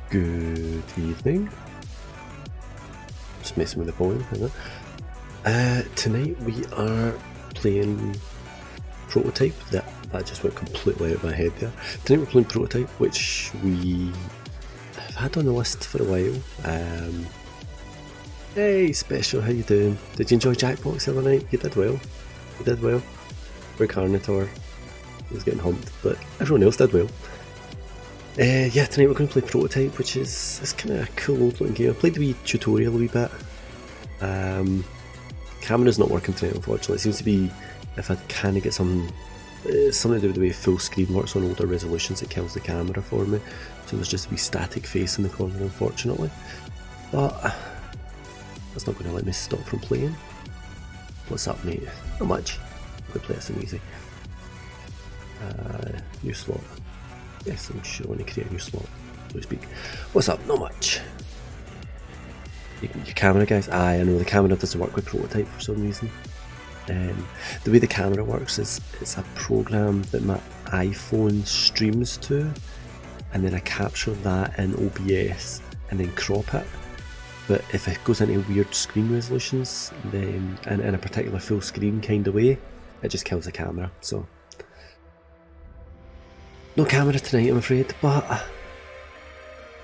Good evening. Just messing with the volume, isn't it? Tonight we are playing Prototype. That just went completely out of my head there. Tonight we're playing Prototype, which we have had on the list for a while. Hey Special, how you doing? Did you enjoy Jackbox the other night? You did well. You did well. Where Carnotaur was getting humped, but everyone else did well. Yeah, tonight we're going to play Prototype, which is this kind of cool old looking game. I played the wee tutorial a wee bit. Camera's not working tonight, unfortunately. It seems to be, if I kind of get something to do with the way full screen works on older resolutions, it kills the camera for me. So there's just a wee static face in the corner, unfortunately. But that's not going to let me stop from playing. What's up, mate? Not much. I'm going to play this thing easy. New slot. Yes, I'm sure I want to create a new slot, so to speak. What's up? Not much. Your camera, guys? I know the camera doesn't work with Prototype for some reason. The way the camera works is it's a program that my iPhone streams to, and then I capture that in OBS and then crop it. But if it goes into weird screen resolutions, then in a particular full screen kind of way, it just kills the camera. So no camera tonight, I'm afraid, but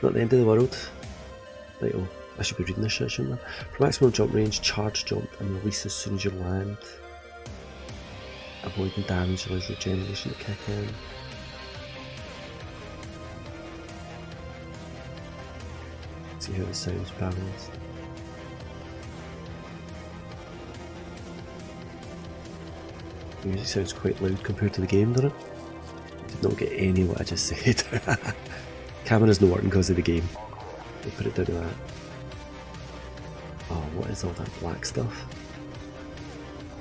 not the end of the world. Right, oh, I should be reading this shit, shouldn't I? For maximum jump range, charge jump and release as soon as you land. Avoiding damage allows regeneration to kick in. See how the sound's balanced. The music sounds quite loud compared to the game, doesn't it? Did not get any of what I just said. Camera's not working because of the game. We'll put it down to that. Oh, what is all that black stuff?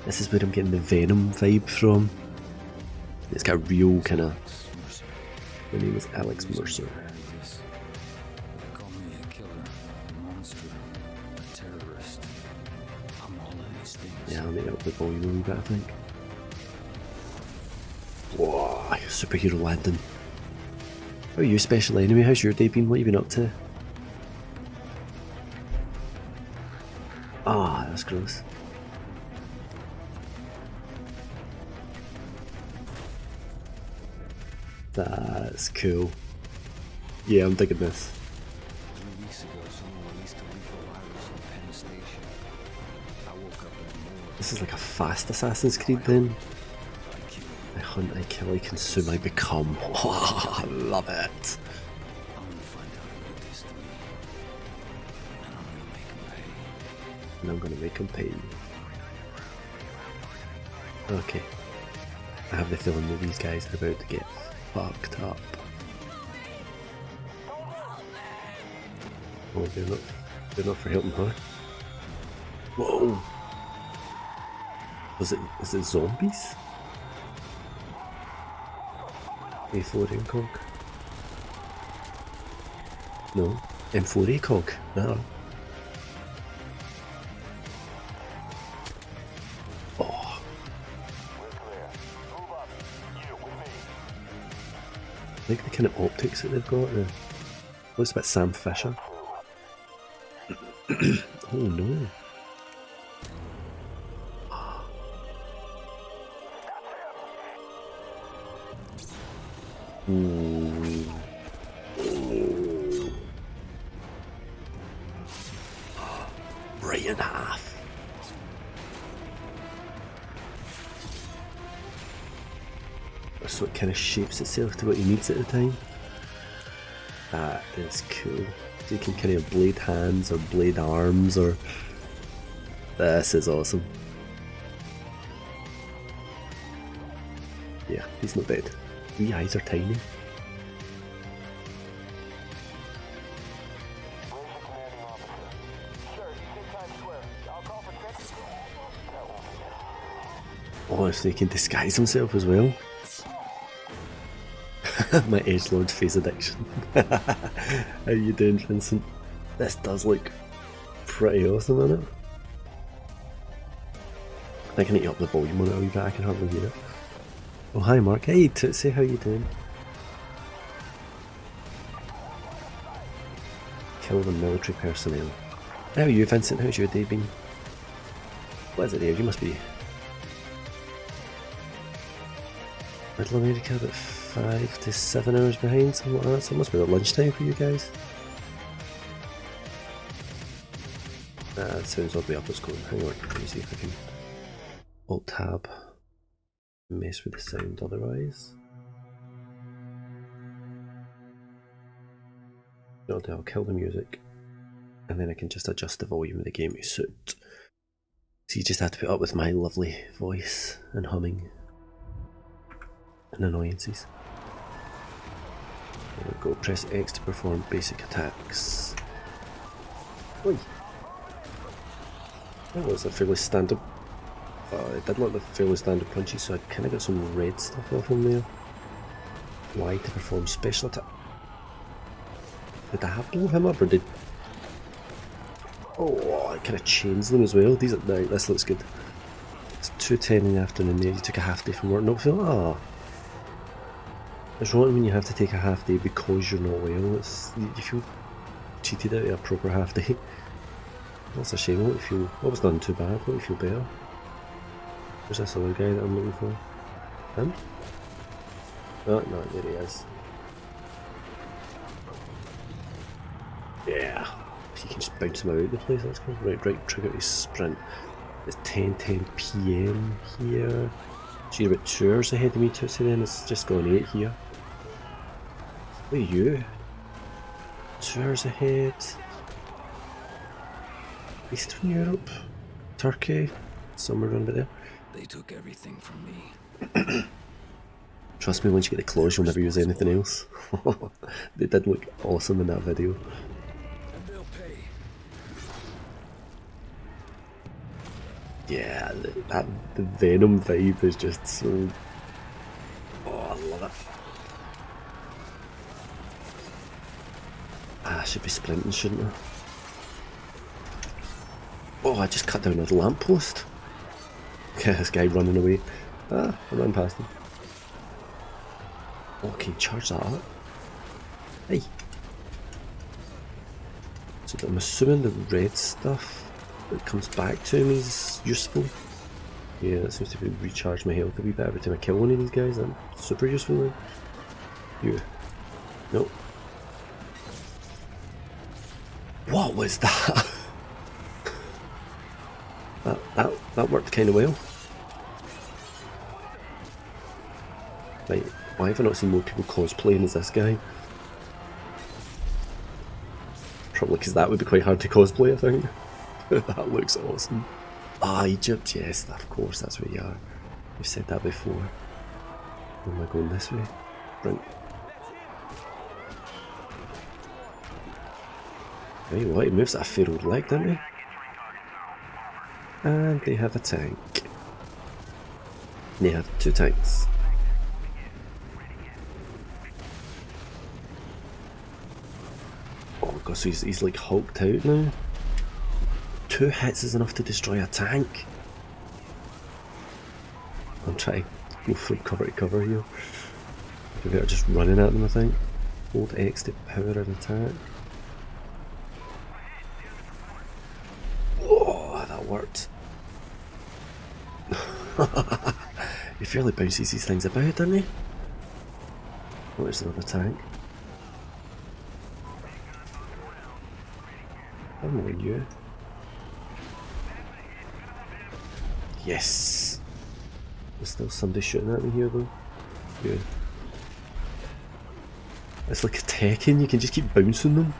This is where I'm getting the Venom vibe from. It's got a real kind of... My name is Alex Mercer. Yeah, I'll make up the volume a wee bit, I think. Whoa, superhero landing. How are you, Special Enemy? How's your day been? What have you been up to? Ah, that's gross. That's cool. Yeah, I'm digging this. This is like a fast Assassin's Creed then. I hunt, I kill, I consume, I become. Oh, I love it. And I'm gonna make him pay. Okay. I have the feeling that these guys are about to get fucked up. Oh, they're not for helping her. Whoa! Is it zombies? A4 ACOG? No. M4 ACOG? No. Oh. I like the kind of optics that they've got. Looks a bit Sam Fisher. Oh no. Ooh. Ooh. Right in half. So it kind of shapes itself to what he needs at the time. That is cool. So you can kind of blade hands or blade arms or... This is awesome. Yeah, he's not dead. The eyes are tiny. Oh, so he can disguise himself as well. My edgelord face addiction. How you doing, Vincent? This does look pretty awesome, isn't it? I think I need to up the volume on it a wee bit, I can hardly hear it. Oh hi Mark, hey Tootsie, how you doing? Kill the military personnel. How are you, Vincent? How's your day been? What is it there? You must be Middle America, about 5 to 7 hours behind, something like that. So it must be about lunchtime for you guys. That sounds oddly up what's going. Hang on, let me see if I can Alt Tab mess with the sound otherwise. I'll kill the music and then I can just adjust the volume of the game to suit. So you just have to put up with my lovely voice and humming and annoyances. There we go, press X to perform basic attacks. Oi! That was a fairly standard. It did look like fairly standard punches, so I kind of got some red stuff off him there. Y to perform special attack. Did I have to blow him up or did... Oh, I kind of changed them as well. These are... Right, this looks good. It's 2:10 in the afternoon there. You took a half day from work. Not feel... Ah. It's wrong when you have to take a half day because you're not well. It's, you feel cheated out of a proper half day. That's a shame. What if you... What was done too bad? What if you feel better? Where's this other guy that I'm looking for? Him? Oh, no, there he is. Yeah. You can just bounce him out of the place, that's cool. Right, trigger his sprint. It's 10:10 PM here. So you're about 2 hours ahead of me, Tootsie, then. It's just gone 8 here. What are you? 2 hours ahead. Eastern Europe? Turkey? Somewhere around there. They took everything from me. Trust me, once you get the claws, you'll never use anything else. They did look awesome in that video. And they'll pay. Yeah, the Venom vibe is just so... Oh, I love it. I should be sprinting, shouldn't I? Oh, I just cut down a lamppost. Okay, this guy running away. Ah, I ran past him. Okay, charge that up. Hey. So I'm assuming the red stuff that comes back to me is useful. Yeah, that seems to be recharge my health a wee bit every time I kill one of these guys. That's super useful then. You. Nope. What was that? that worked kind of well. Right, why have I not seen more people cosplaying as this guy? Probably because that would be quite hard to cosplay, I think. That looks awesome. Ah, Egypt, yes, of course, that's where you are. We've said that before. Where am I going this way? Right. Hey, what? He moves at a fair old leg, doesn't he? And they have a tank. They have 2 tanks. Oh god, so he's like hulked out now. 2 hits is enough to destroy a tank. I'm trying to go from cover to cover here. Maybe I'm just running at them, I think. Hold X to power an attack. Oh, that worked. He fairly bounces these things about, doesn't he? Oh, there's another tank. I'm on you. Yes! There's still somebody shooting at me here though. Yeah. It's like a Tekken, you can just keep bouncing them.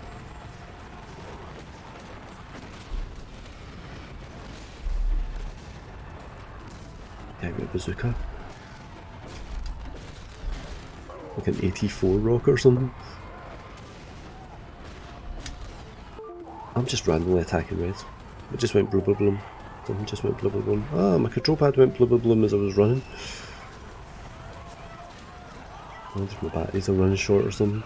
Yeah, I've got a bazooka. Like an 84 rock or something. I'm just randomly attacking reds. It just went blubber bloom. Something just went blubber bloom. Ah, my control pad went blubber bloom as I was running. I wonder if my batteries are running short or something.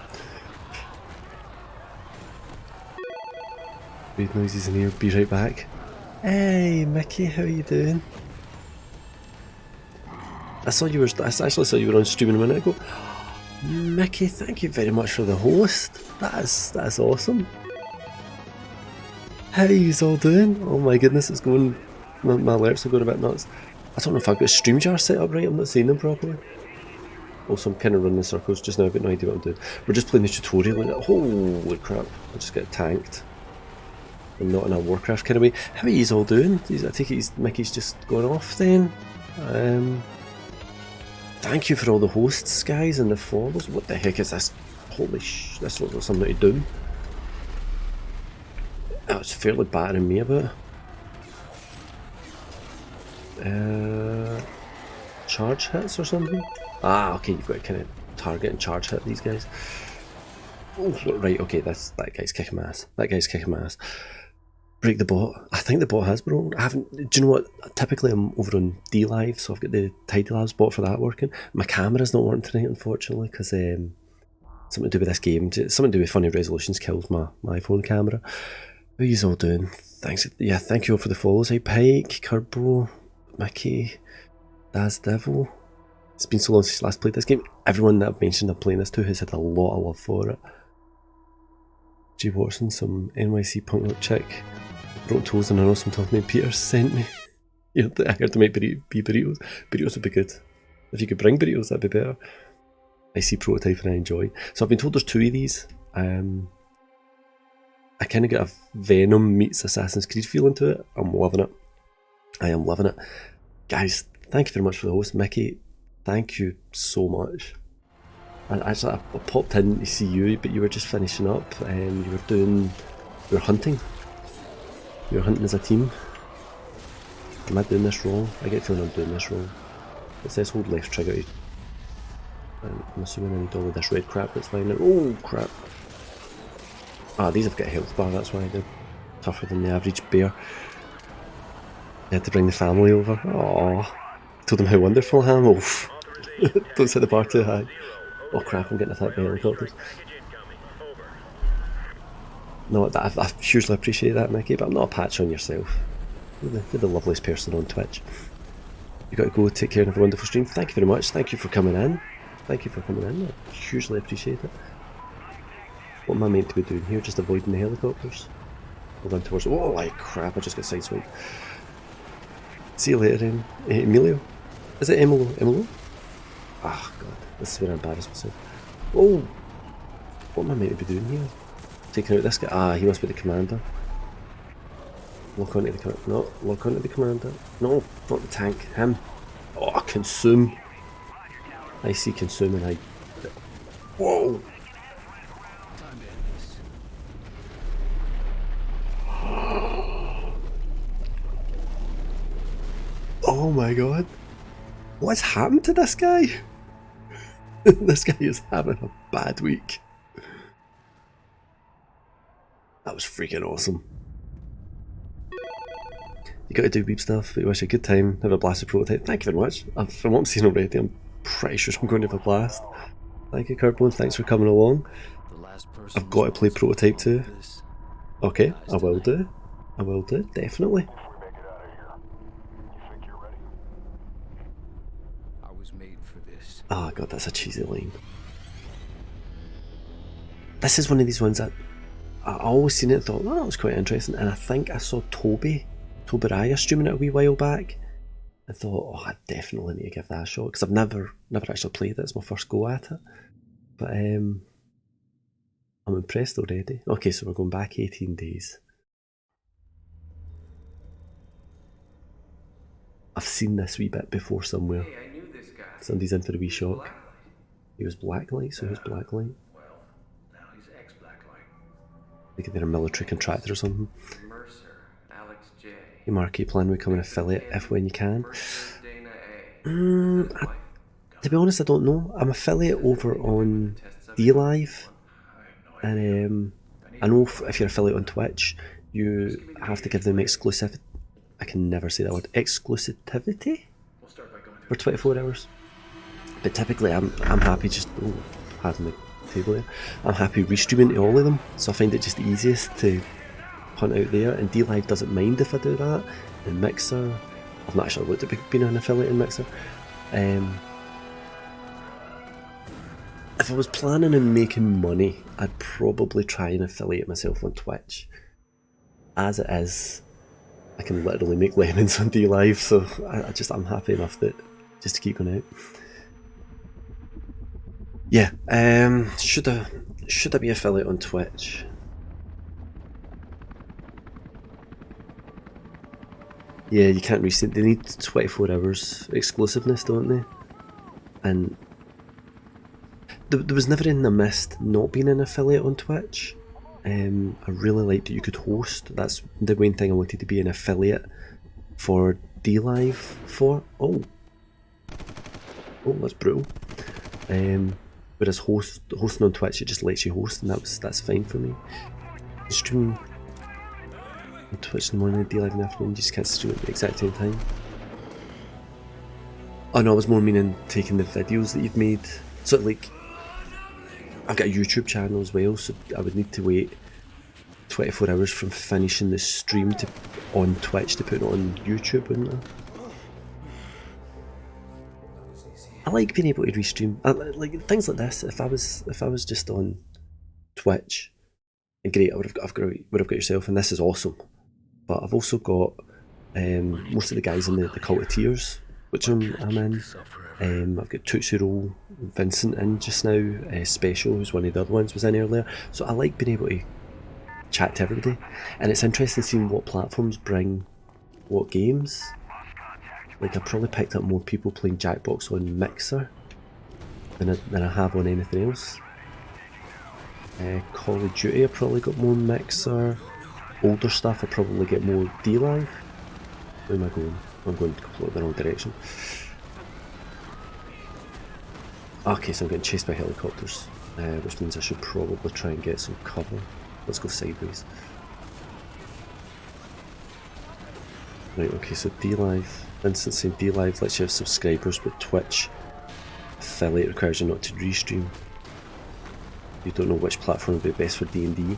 Weird noises in here, be right back. Hey Mickey, how you doing? I actually saw you were on streaming a minute ago. Mickey, thank you very much for the host. That's awesome. How are you all doing? Oh my goodness, it's going. My alerts are going a bit nuts. I don't know if I've got StreamYard set up right, I'm not seeing them properly. Also, I'm kind of running in circles just now, but no idea what I'm doing. We're just playing the tutorial and holy crap, I just get tanked. I'm not in a Warcraft kind of way. How are you all doing? I take it Mickey's just going off then. Thank you for all the hosts, guys, and the follows. What the heck is this? Holy sh! This looks like something to do. That was fairly battering me about. Charge hits or something? Ah, okay, you've got to kind of target and charge hit these guys. Oh, right, okay, that guy's kicking my ass. That guy's kicking my ass. Break the bot. I think the bot has broken. I haven't. Do you know what? Typically, I'm over on D Live, so I've got the Tidy Labs bot for that working. My camera's not working tonight, unfortunately, because something to do with this game. Something to do with funny resolutions kills my iPhone camera. How are you all doing? Thanks. Yeah, thank you all for the follows. Hey, Pike, Kerbo, Mickey, Daz Devil. It's been so long since I last played this game. Everyone that I've mentioned I'm playing this to has had a lot of love for it. G. Watson, some NYC punk rock chick. Broke toes and I know some talking named Peter sent me. Yeah, I heard to make burritos. Burritos would be good. If you could bring burritos, that'd be better. I see prototype and I enjoy. So I've been told there's 2 of these. I kind of get a Venom meets Assassin's Creed feeling to it. I'm loving it. I am loving it. Guys, thank you very much for the host. Mickey, thank you so much. And actually, I popped in to see you, but you were just finishing up and you were hunting. You were hunting as a team. Am I doing this wrong? I get the feeling I'm doing this wrong. It says hold left trigger. I'm assuming I need all of this red crap that's lying there. Oh crap. Ah, these have got a health bar, that's why they're tougher than the average bear. I had to bring the family over. Aww. Told them how wonderful I am. Oof. Don't set the bar too high. Oh crap, I'm getting attacked by helicopters. No, I hugely appreciate that, Mickey, but I'm not a patch on yourself. You're the loveliest person on Twitch. You got to go take care and have a wonderful stream. Thank you very much. Thank you for coming in. Thank you for coming in. I hugely appreciate it. What am I meant to be doing here? Just avoiding the helicopters? I'll run towards. Oh, like crap! I just got sideswiped. See you later, then. Emilio. Is it Emilio? Ah, God. This is where I embarrass myself. Oh! What am I meant to be doing here? Taking out this guy? Ah, he must be the commander. Lock onto the commander. No, lock onto the commander. No, not the tank. Him. Oh, consume. I see consume and I... Whoa! Oh my god. What's happened to this guy? This guy is having a bad week. That was freaking awesome. You gotta do weeb stuff, but you wish you a good time, have a blast with prototype. Thank you very much. From what I'm seeing already, I'm pretty sure I'm going to have a blast. Thank you, Carbone, thanks for coming along. I've got to play prototype too. Okay, I will do. I will do, definitely. Oh god, that's a cheesy line. This is one of these ones that I always seen it and thought, oh, that was quite interesting. And I think I saw Toby Raya streaming it a wee while back. I thought, oh, I definitely need to give that a shot because I've never actually played it. It's my first go at it. But I'm impressed already. Okay, so we're going back 18 days. I've seen this wee bit before somewhere. Hey, I knew this guy. Somebody's in for a wee shock. He was Blacklight, so who's Blacklight? Well, now he's ex-Blacklight. Like they're a military contractor or something. Mercer, Alex J. Hey Marky, plan we become an affiliate if when you can. To be honest, I don't know. I'm affiliate over on DLive, and I know if you're affiliate on Twitch, you have to give them exclusive. I can never say that word. Exclusivity for 24 hours. But typically, I'm happy just having the table there. I'm happy restreaming to all of them, so I find it just easiest to hunt out there. And DLive doesn't mind if I do that. And Mixer, I've not actually looked at being an affiliate in Mixer. If I was planning on making money, I'd probably try and affiliate myself on Twitch. as it is, I can literally make lemons on D Live, so I'm happy enough that just to keep going out. Yeah, should I be affiliate on Twitch? Yeah, you can't restream. They need 24 hours exclusiveness, don't they? And there was never anything I missed not being an affiliate on Twitch. I really liked that you could host. That's the main thing I wanted to be an affiliate for D Live for. Oh, that's brutal. Whereas hosting on Twitch, it just lets you host, and that's fine for me. Streaming on Twitch in the morning, D Live in the afternoon, you just can't stream at the exact same time. Oh no, I was more meaning taking the videos that you've made. So like, I've got a YouTube channel as well, so I would need to wait 24 hours from finishing the stream on Twitch to put it on YouTube, wouldn't I? I like being able to restream. Like things like this. If I was just on Twitch, and great, I would have got yourself, and this is awesome. But I've also got most of the guys in the Cult of Tears, which I'm in. I've got Tuxero, Vincent in just now. Special, who's one of the other ones, was in earlier. So I like being able to chat to everybody, and it's interesting seeing what platforms bring what games. Like, I probably picked up more people playing Jackbox on Mixer than I have on anything else. Call of Duty I probably got more Mixer. Older stuff I probably get more D-Live. Where am I going? I'm going completely the wrong direction. Okay, so I'm getting chased by helicopters, which means I should probably try and get some cover. Let's go sideways. Right, okay, so D-Live. Vincent saying D-Live lets you have subscribers, but Twitch affiliate requires you not to restream. You don't know which platform would be best for D&D.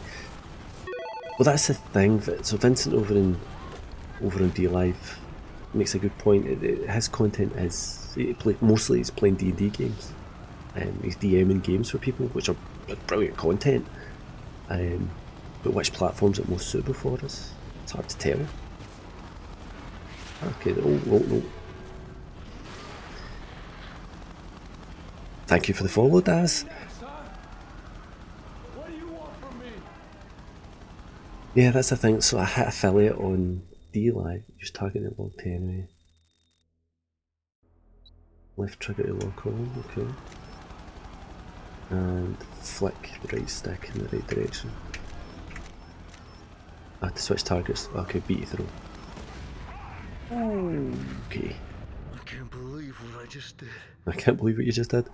Well, that's the thing. So Vincent over on D-Live makes a good point. His content is mostly he's playing D&D games. He's DMing games for people, which are brilliant content. But which platform's it most suitable for us? It's hard to tell. Okay, no. Thank you for the follow, Daz. Yeah, that's the thing. So I hit affiliate on D-Live. Just targeting it log 10 anyway. Left trigger to lock on, okay. And flick the right stick in the right direction. To switch targets. Okay, beat throw. Okay. I can't believe what I just did. I can't believe what you just did.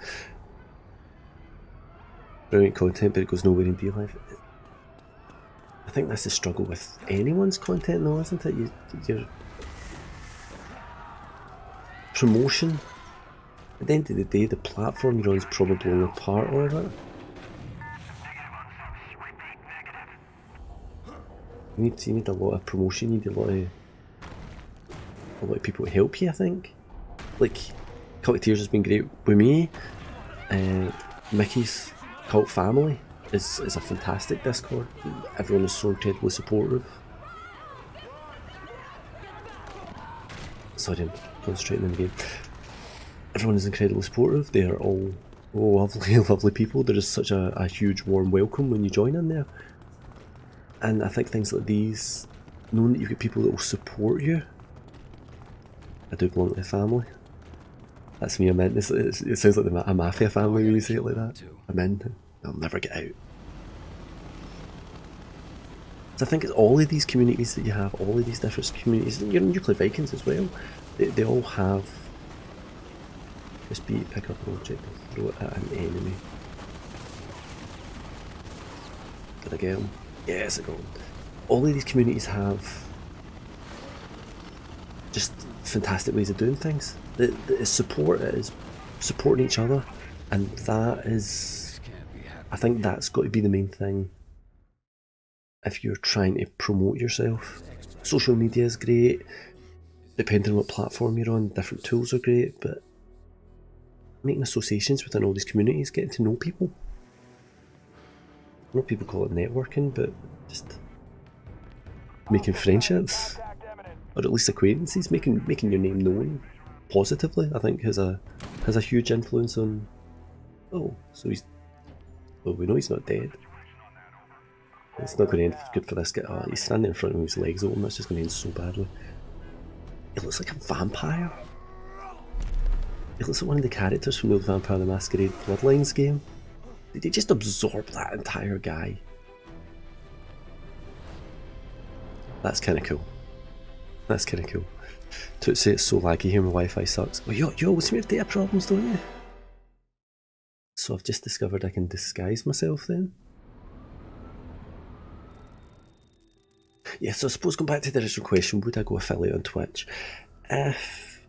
Brilliant content, but it goes nowhere in D-Live. I think that's the struggle with anyone's content though, isn't it? Your promotion. At the end of the day, the platform you're on is probably only part of it. You need a lot of promotion, you need a lot of people to help you, I think. Like, Cult of Tears has been great with me. Mickey's Cult Family is a fantastic Discord. Everyone is so incredibly supportive. Sorry, I'm concentrating on the game. Everyone is incredibly supportive. They are all lovely, lovely people. There is such a huge warm welcome when you join in there. And I think things like these, knowing that you've got people that will support you. I do belong to a family. That's me, I'm in. It sounds like a mafia family when you say it like that. I'm in. I'll never get out. So I think it's all of these communities that you have, all of these different communities, and you're in Nuclear Vikings as well, they all have just be pick up an object and throw it at an enemy. Did I get him? Yes, I got him. All of these communities have just fantastic ways of doing things. The support is supporting each other, and that is, I think that's got to be the main thing if you're trying to promote yourself. Social media is great, depending on what platform you're on, different tools are great, but making associations within all these communities, getting to know people. I know people call it networking, but just making friendships, or at least acquaintances, making your name known positively. I think has a huge influence on. Oh, so he's. Well, we know he's not dead. It's not going to end good for this guy. Oh, he's standing in front of him with his legs open. That's just going to end so badly. He looks like a vampire. He looks like one of the characters from the old Vampire the Masquerade Bloodlines game. Did he just absorb that entire guy? That's kind of cool. That's kind of cool. To say it's so laggy here, my Wi-Fi sucks. Well, you always seem to have data problems, don't you? So I've just discovered I can disguise myself then. Yeah, so I suppose going back to the original question, would I go affiliate on Twitch? If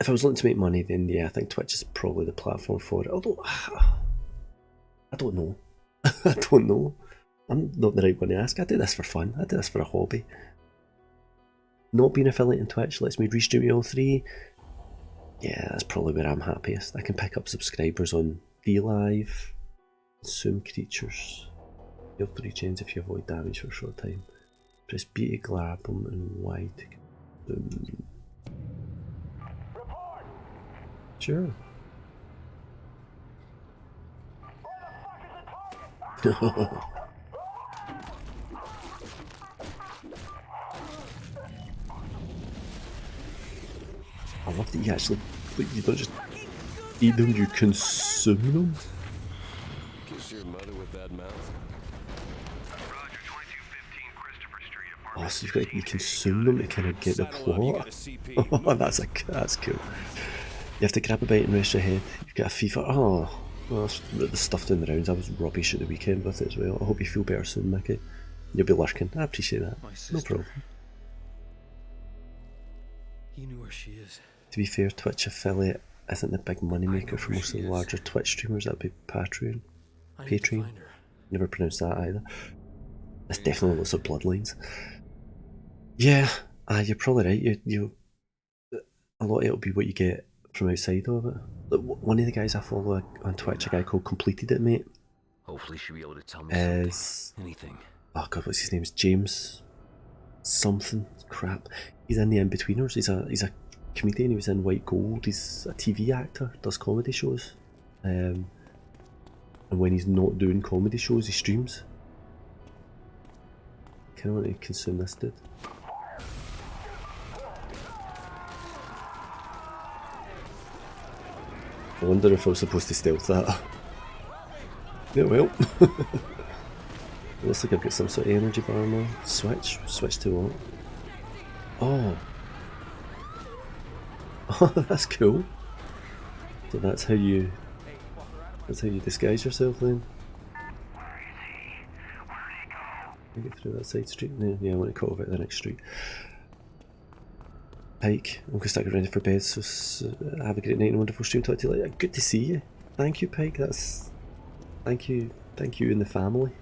I was looking to make money, then yeah, I think Twitch is probably the platform for it. Although, I don't know. I don't know. I'm not the right one to ask. I do this for fun. I do this for a hobby. Not being affiliate on Twitch lets me restream all three. Yeah, that's probably where I'm happiest. I can pick up subscribers on DLive, consume creatures, heal 3 chains if you avoid damage for a short time. Press B to grab them and Y to consume. Sure. I love that you actually, you don't just eat them, you consume them. Kiss your mother with that mouth. Roger, 2215 Christopher Street, Oh, apartment. so you consume them to kind of get the plot. Oh, that's cool. You have to grab a bite and rest your head. You've got a FIFA. Oh, well, the stuff down the rounds. I was rubbish at the weekend with it as well. I hope you feel better soon, Mickey. You'll be lurking. I appreciate that. No problem. You knew where she is. To be fair, Twitch affiliate isn't the big money maker for most of the larger Twitch streamers. That'd be Patreon. Patreon. Never pronounced that either. It's definitely lots of bloodlines. Yeah, you're probably right. You a lot of it'll be what you get from outside of it. Like, one of the guys I follow on Twitch, a guy called Completed It Mate, Hopefully she'll be able to tell me is something. Anything. oh god, what's his name? Is James something crap. He's in the In-Betweeners. He's a comedian. He was in White Gold. He's a TV actor. Does comedy shows. And when he's not doing comedy shows, he streams. Kind of want to consume this dude. I wonder if I was supposed to stealth that. Yeah, well. It looks like I've got some sort of energy bar now. Switch to what? Oh. Oh, that's cool. So that's how you disguise yourself then. Get through that side street. Yeah, I want to cut over to the next street. Pike, I'm going to start getting ready for bed, so have a great night and a wonderful stream. Talk to you later. Good to see you. Thank you, Pike. Thank you and the family.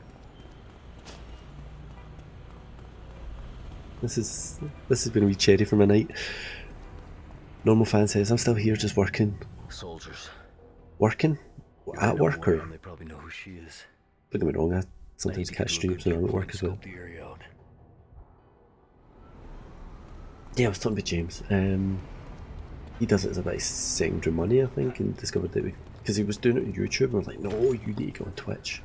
This is going to be cherry for my night. Normal fan says I'm still here, just working. Soldiers. Working? At work or? They probably know who she is. Don't get me wrong, I sometimes catch streams when I'm at work as well. Yeah, I was talking about James. He does it as a bit of secondary money, I think, and discovered that because he was doing it on YouTube, and I was like, no, you need to go on Twitch.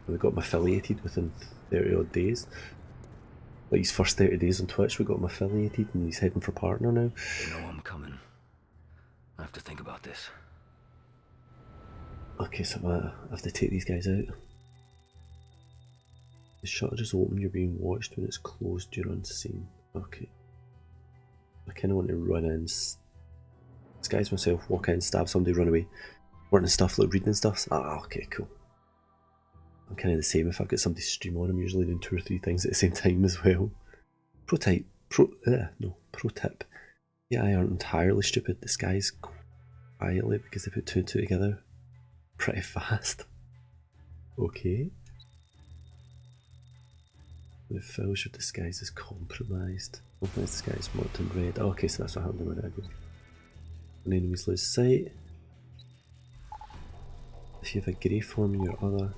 And we got him affiliated within 30 odd days. Like his first 30 days on Twitch, we got him affiliated, and he's heading for partner now. They know I'm coming. I have to think about this. Okay, so I have to take these guys out. The shutter is open, you're being watched. When it's closed, you're unseen. Okay. I kind of want to run in, disguise myself, walk in, stab somebody, run away. Working stuff, like reading stuff. Ah, okay, cool. I'm kind of the same if I've got somebody to stream on. I'm usually doing 2 or 3 things at the same time as well. Pro tip. Yeah, I aren't entirely stupid. Disguise quietly because they put 2 and 2 together pretty fast. Okay. The fills your disguise is compromised. Open this disguise marked in red. Oh, okay, so that's what happened a minute ago. When enemies lose sight. If you have a grey form in your other.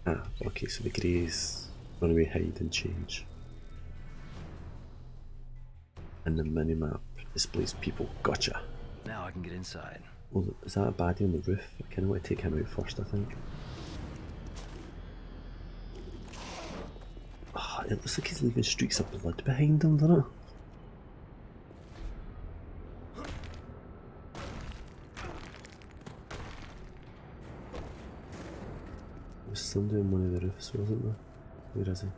Ah, okay, so the greys run away, hide and change. And the minimap displays people. Gotcha. Now I can get inside. Well, is that a baddie on the roof? I kinda want to take him out first, I think. Oh, it looks like he's leaving streaks of blood behind him, doesn't it? There was somebody on one of the roofs, wasn't there? Where is he?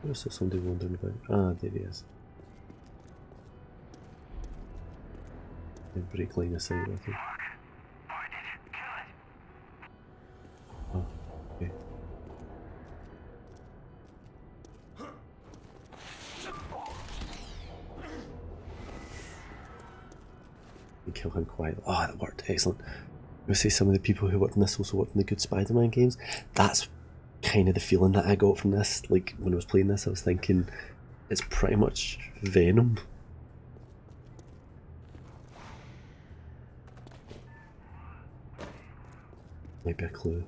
I saw somebody wandering about. Ah, there he is. Break line of sight, I think. Oh, okay. And kill him quietly. Oh, that worked. Excellent. I would say some of the people who worked in this also worked in the good Spider-Man games. That's kind of the feeling that I got from this. Like, when I was playing this, I was thinking it's pretty much Venom. Might be a clue.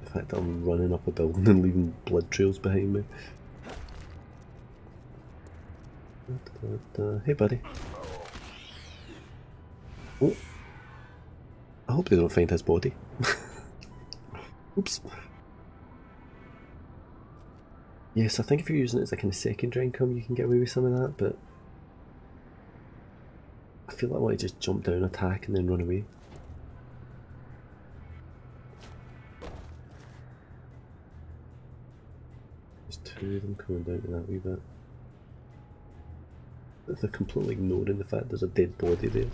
The fact that I'm running up a building and leaving blood trails behind me. Hey, buddy. Oh. I hope they don't find his body. Oops. Yes, I think if you're using it as a kind of secondary income, you can get away with some of that, but I feel like I want to just jump down, attack, and then run away. There's two of them coming down to that wee bit. They're completely ignoring the fact there's a dead body there.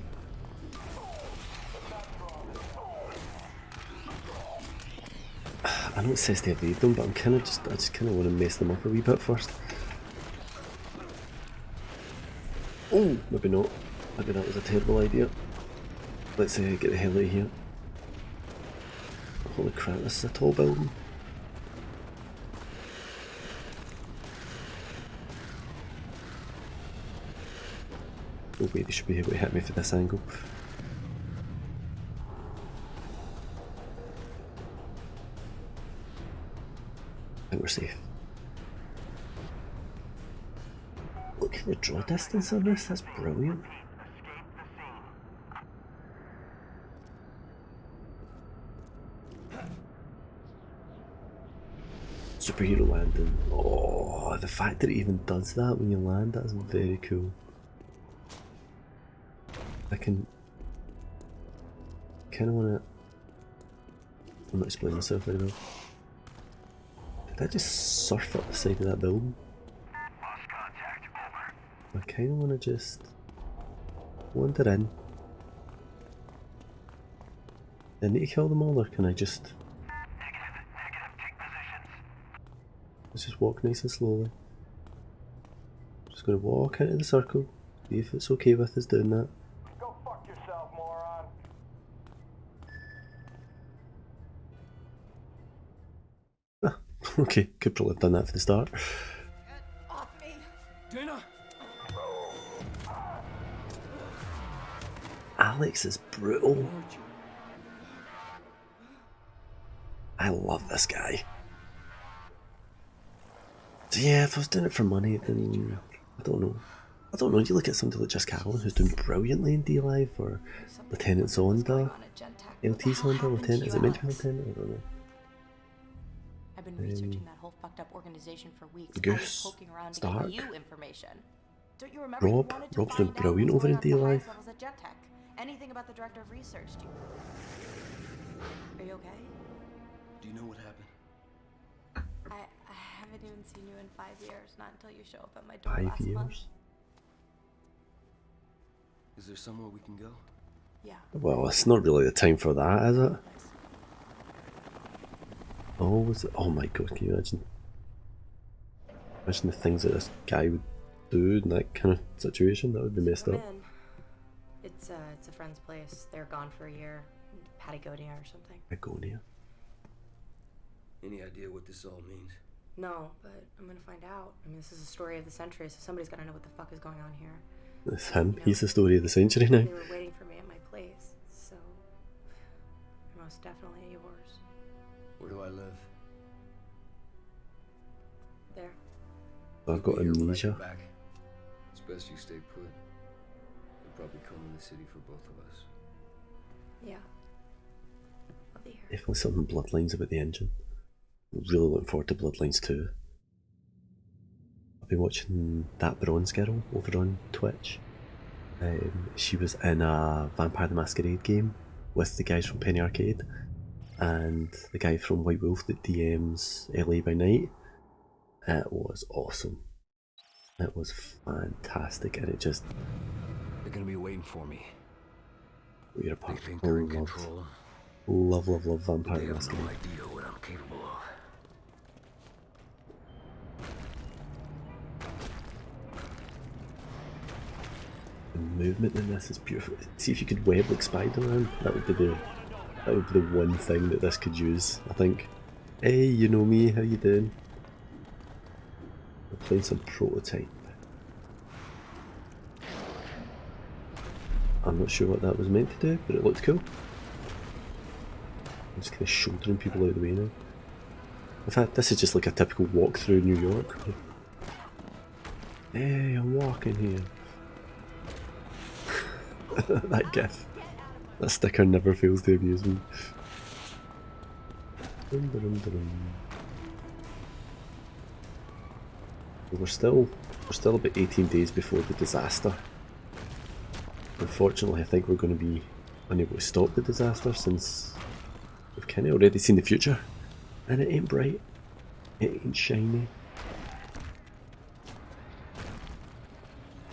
I know it says to evade them, but I just kind of want to mess them up a wee bit first. Oh, maybe not. Maybe that was a terrible idea. Let's get the hell out of here. Holy crap, this is a tall building. No way they should be able to hit me from this angle. I think we're safe. Look at the draw distance on this, that's brilliant. Superhero landing. Oh, the fact that it even does that when you land, that's very cool. I can kind of want to. I'm not explaining myself right now. Did I just surf up the side of that building? Lost contact. Over. I kind of want to just wander in. Do I need to kill them all, or can I just? Negative. Take positions. Let's just walk nice and slowly. Just going to walk into the circle. See if it's okay with us doing that. Go fuck yourself, moron. Ah, okay, could probably have done that for the start. Off me! Dana! Alex is brutal. I love this guy. So yeah, if I was doing it for money, then I don't know. I don't know. You look at somebody like Jessica Allen, who's doing brilliantly in D-Live, or Lieutenant Zonda, LT Zonda, Lieutenant. Is it meant to be Lieutenant? I don't know. I've been researching that whole fucked up organization for weeks. Goose, I was poking around to Stark, get you information. Don't you remember Rob. you wanted to Rob's find doing out brilliant what's over going in on at the D-Live. highest levels at Jet Tech? Anything about the director of research? Are you okay? Do you know what happened? I haven't even seen you in 5 years. Not until you show up at my door 5 last month. years? Is there somewhere we can go? Yeah. Well, it's not really the time for that, is it? Oh, was it? Oh my god, can you imagine? Imagine the things that this guy would do in that kind of situation. That would be messed Come up. in. It's a friend's place. They're gone for a year. Patagonia or something. Agonia. Any idea what this all means? No, but I'm gonna find out. I mean, this is the story of the century, so somebody's gotta know what the fuck is going on here. It's him. He's the story of the century now. They were waiting for me at my place, so most definitely yours. Where do I live? There. I've got Be here when I amnesia. get back. It's best you stay put. You'll probably come in the city for both of us. Yeah. I'll be here. Definitely something Bloodlines about the engine. Really looking forward to Bloodlines 2. I've been watching that Bronze girl over on Twitch. She was in a Vampire the Masquerade game with the guys from Penny Arcade and the guy from White Wolf that DMs LA by Night. It was awesome. It was fantastic, and it just They're gonna be waiting for me. you're a They part. think they're in Love, control, love but Vampire they the have no Masquerade. idea what I'm capable of. The movement in this is beautiful. See if you could web like Spider-Man. That would be the one thing that this could use, I think. Hey, you know me, how you doing? We're playing some Prototype. I'm not sure what that was meant to do, but it looked cool. I'm just kind of shouldering people out of the way now. In fact, this is just like a typical walk through New York. Hey, I'm walking here. That gif. That sticker never fails to amuse me. Dum, dum, dum. We're still about 18 days before the disaster. Unfortunately, I think we're going to be unable to stop the disaster since we've kind of already seen the future. And it ain't bright. It ain't shiny.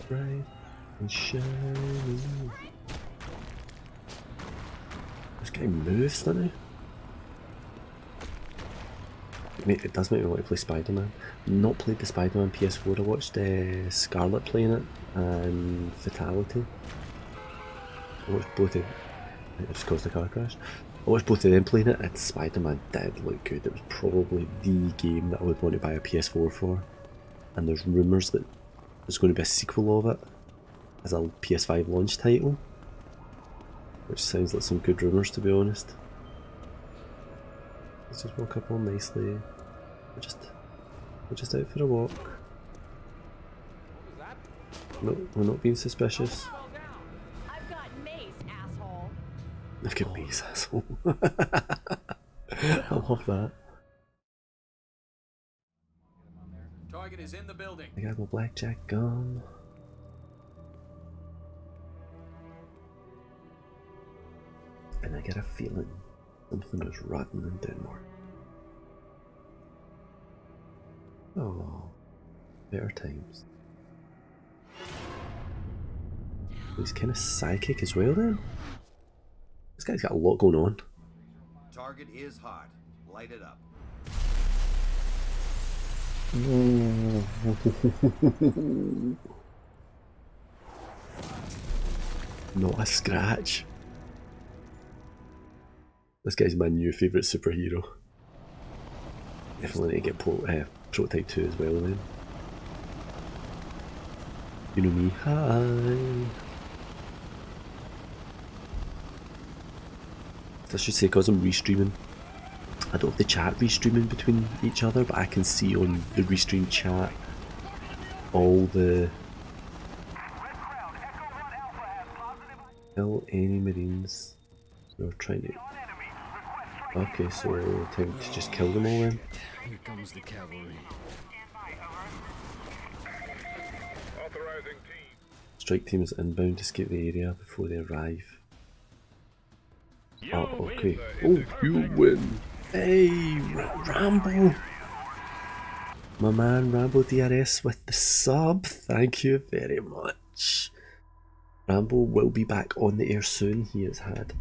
Bright and shiny. This guy moves, doesn't he? It does make me want to play Spider-Man. Not played the Spider-Man PS4. I watched Scarlet playing it and Fatality. I watched both of it just caused a car crash. I watched both of them playing it, and Spider-Man did look good. It was probably the game that I would want to buy a PS4 for. And there's rumours that there's going to be a sequel of it as a PS5 launch title, which sounds like some good rumours, to be honest. Let's just walk up all nicely. We're just out for a walk. No, we're not being suspicious. I've got mace, asshole. I've got mace, asshole. I love that. Target is in the building. I got my blackjack gun. And I get a feeling something is rotten in Denmark. Oh, better times. He's kind of psychic as well then. This guy's got a lot going on. Target is hot. Light it up. Not a scratch. This guy's my new favourite superhero. Definitely need to get Prototype 2 as well then. You know me, hi! I should say, because I'm restreaming, I don't have the chat restreaming between each other, but I can see on the restream chat all the... Kill any Marines. So we're trying to... Okay, so time to just kill them all then. Here comes the cavalry. Authorizing team. Strike team is inbound to escape the area before they arrive. Oh, okay. Oh, you win! Hey, Rambo! My man Rambo DRS with the sub, thank you very much. Rambo will be back on the air soon. He has had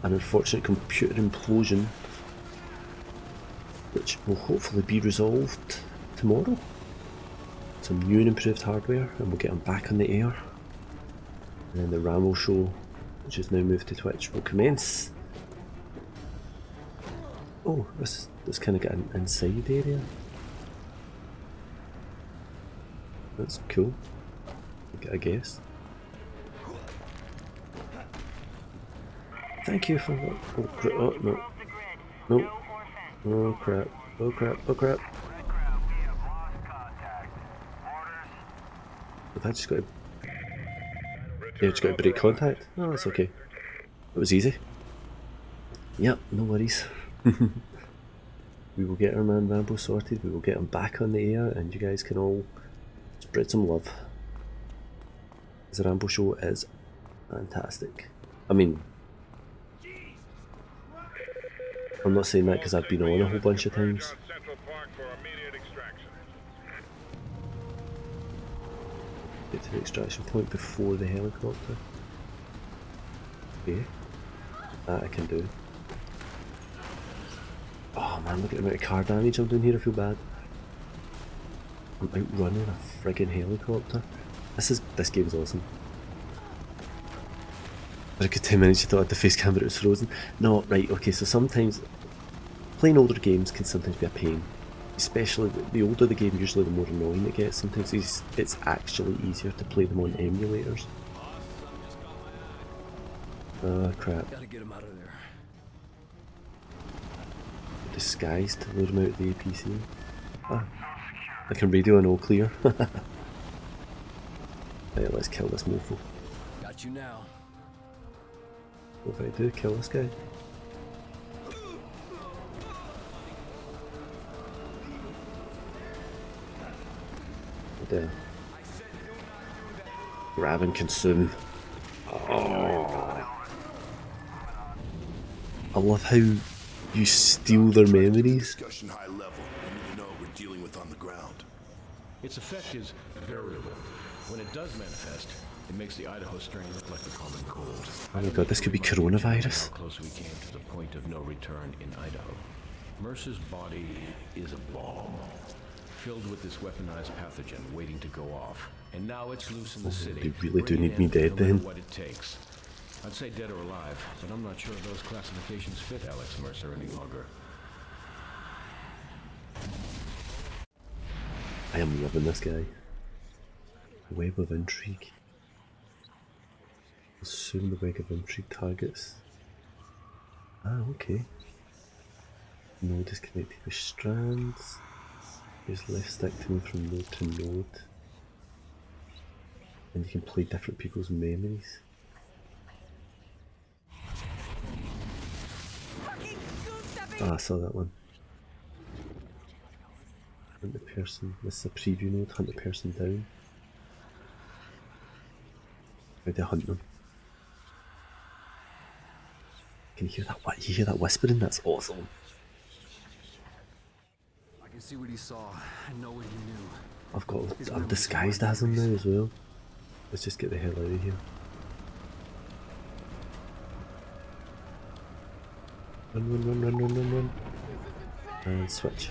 an unfortunate computer implosion, which will hopefully be resolved tomorrow. Some new and improved hardware, and we'll get him back on the air. And then the Rambo show, which has now moved to Twitch, will commence. Oh, this kind of got an inside area. That's cool, I guess. thank you for that. Oh, oh no. No. Oh crap. Oh crap. Oh crap. Have I just got to... Yeah, just got to break contact? Oh, that's okay. It was easy. Yep, no worries. We will get our man Rambo sorted, we will get him back on the air, and you guys can all spread some love. The Rambo show is fantastic. I mean, I'm not saying that because I've been on a whole bunch of times. Central Park for immediate extraction. Get to the extraction point before the helicopter. Okay, that I can do. Oh man, look at the amount of car damage I'm doing here, I feel bad. I'm outrunning a friggin' helicopter. This game's awesome. For a good 10 minutes you thought the face camera was frozen. No, right, okay, so sometimes playing older games can sometimes be a pain. Especially the older the game, usually the more annoying it gets. Sometimes it's actually easier to play them on emulators. Oh crap. Gotta get him out of there. Disguise to lure him out of the APC. Ah, I can radio and all clear. Right, let's kill this mofo. Got you now. What if I do? Kill this guy? There. Grab and consume. Oh. I love how you steal their memories. Discussion high level. You need to know what we're dealing with on the ground. Its effect is variable. When it does manifest, it makes the Idaho strain look like the common cold. Oh my god, this could be coronavirus. How close we came to the point of no return in Idaho. Mercer's body is a bomb, filled with this weaponized pathogen waiting to go off. And now it's loose in the city. They really do Bring it need me in dead no matter then. What it takes. I'd say dead or alive, but I'm not sure those classifications fit Alex Mercer any longer. I am loving this guy. Web of intrigue. Assume the web of intrigue targets. Ah, okay. Node is connected with strands. Use left stick to move from node to node. And you can play different people's memories. Ah, I saw that one. Hunt the person. This is a preview node. Hunt the person down. How do I hunt them? Can you hear that? What? You hear that whispering? That's awesome. I can see what he saw. I know what he knew. I'm disguised as him now as well. Let's just get the hell out of here. Run. And switch.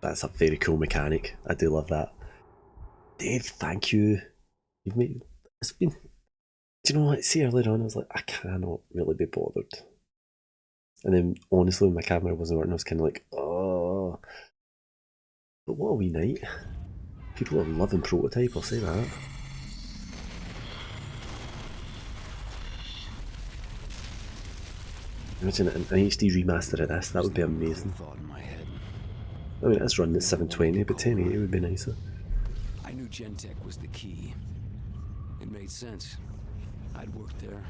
That's a very cool mechanic. I do love that. Dave, thank you. You've made... It's been... Do you know what? See, earlier on I was like, I cannot really be bothered. And then honestly when my camera wasn't working I was kind of like, oh. But what a wee night. People are loving Prototype, I'll say that. Imagine an HD remaster of this, that would be amazing. I mean, it's running at 720, but 1080 would be nicer. I knew Gentech was the key. It made sense. I'd worked there.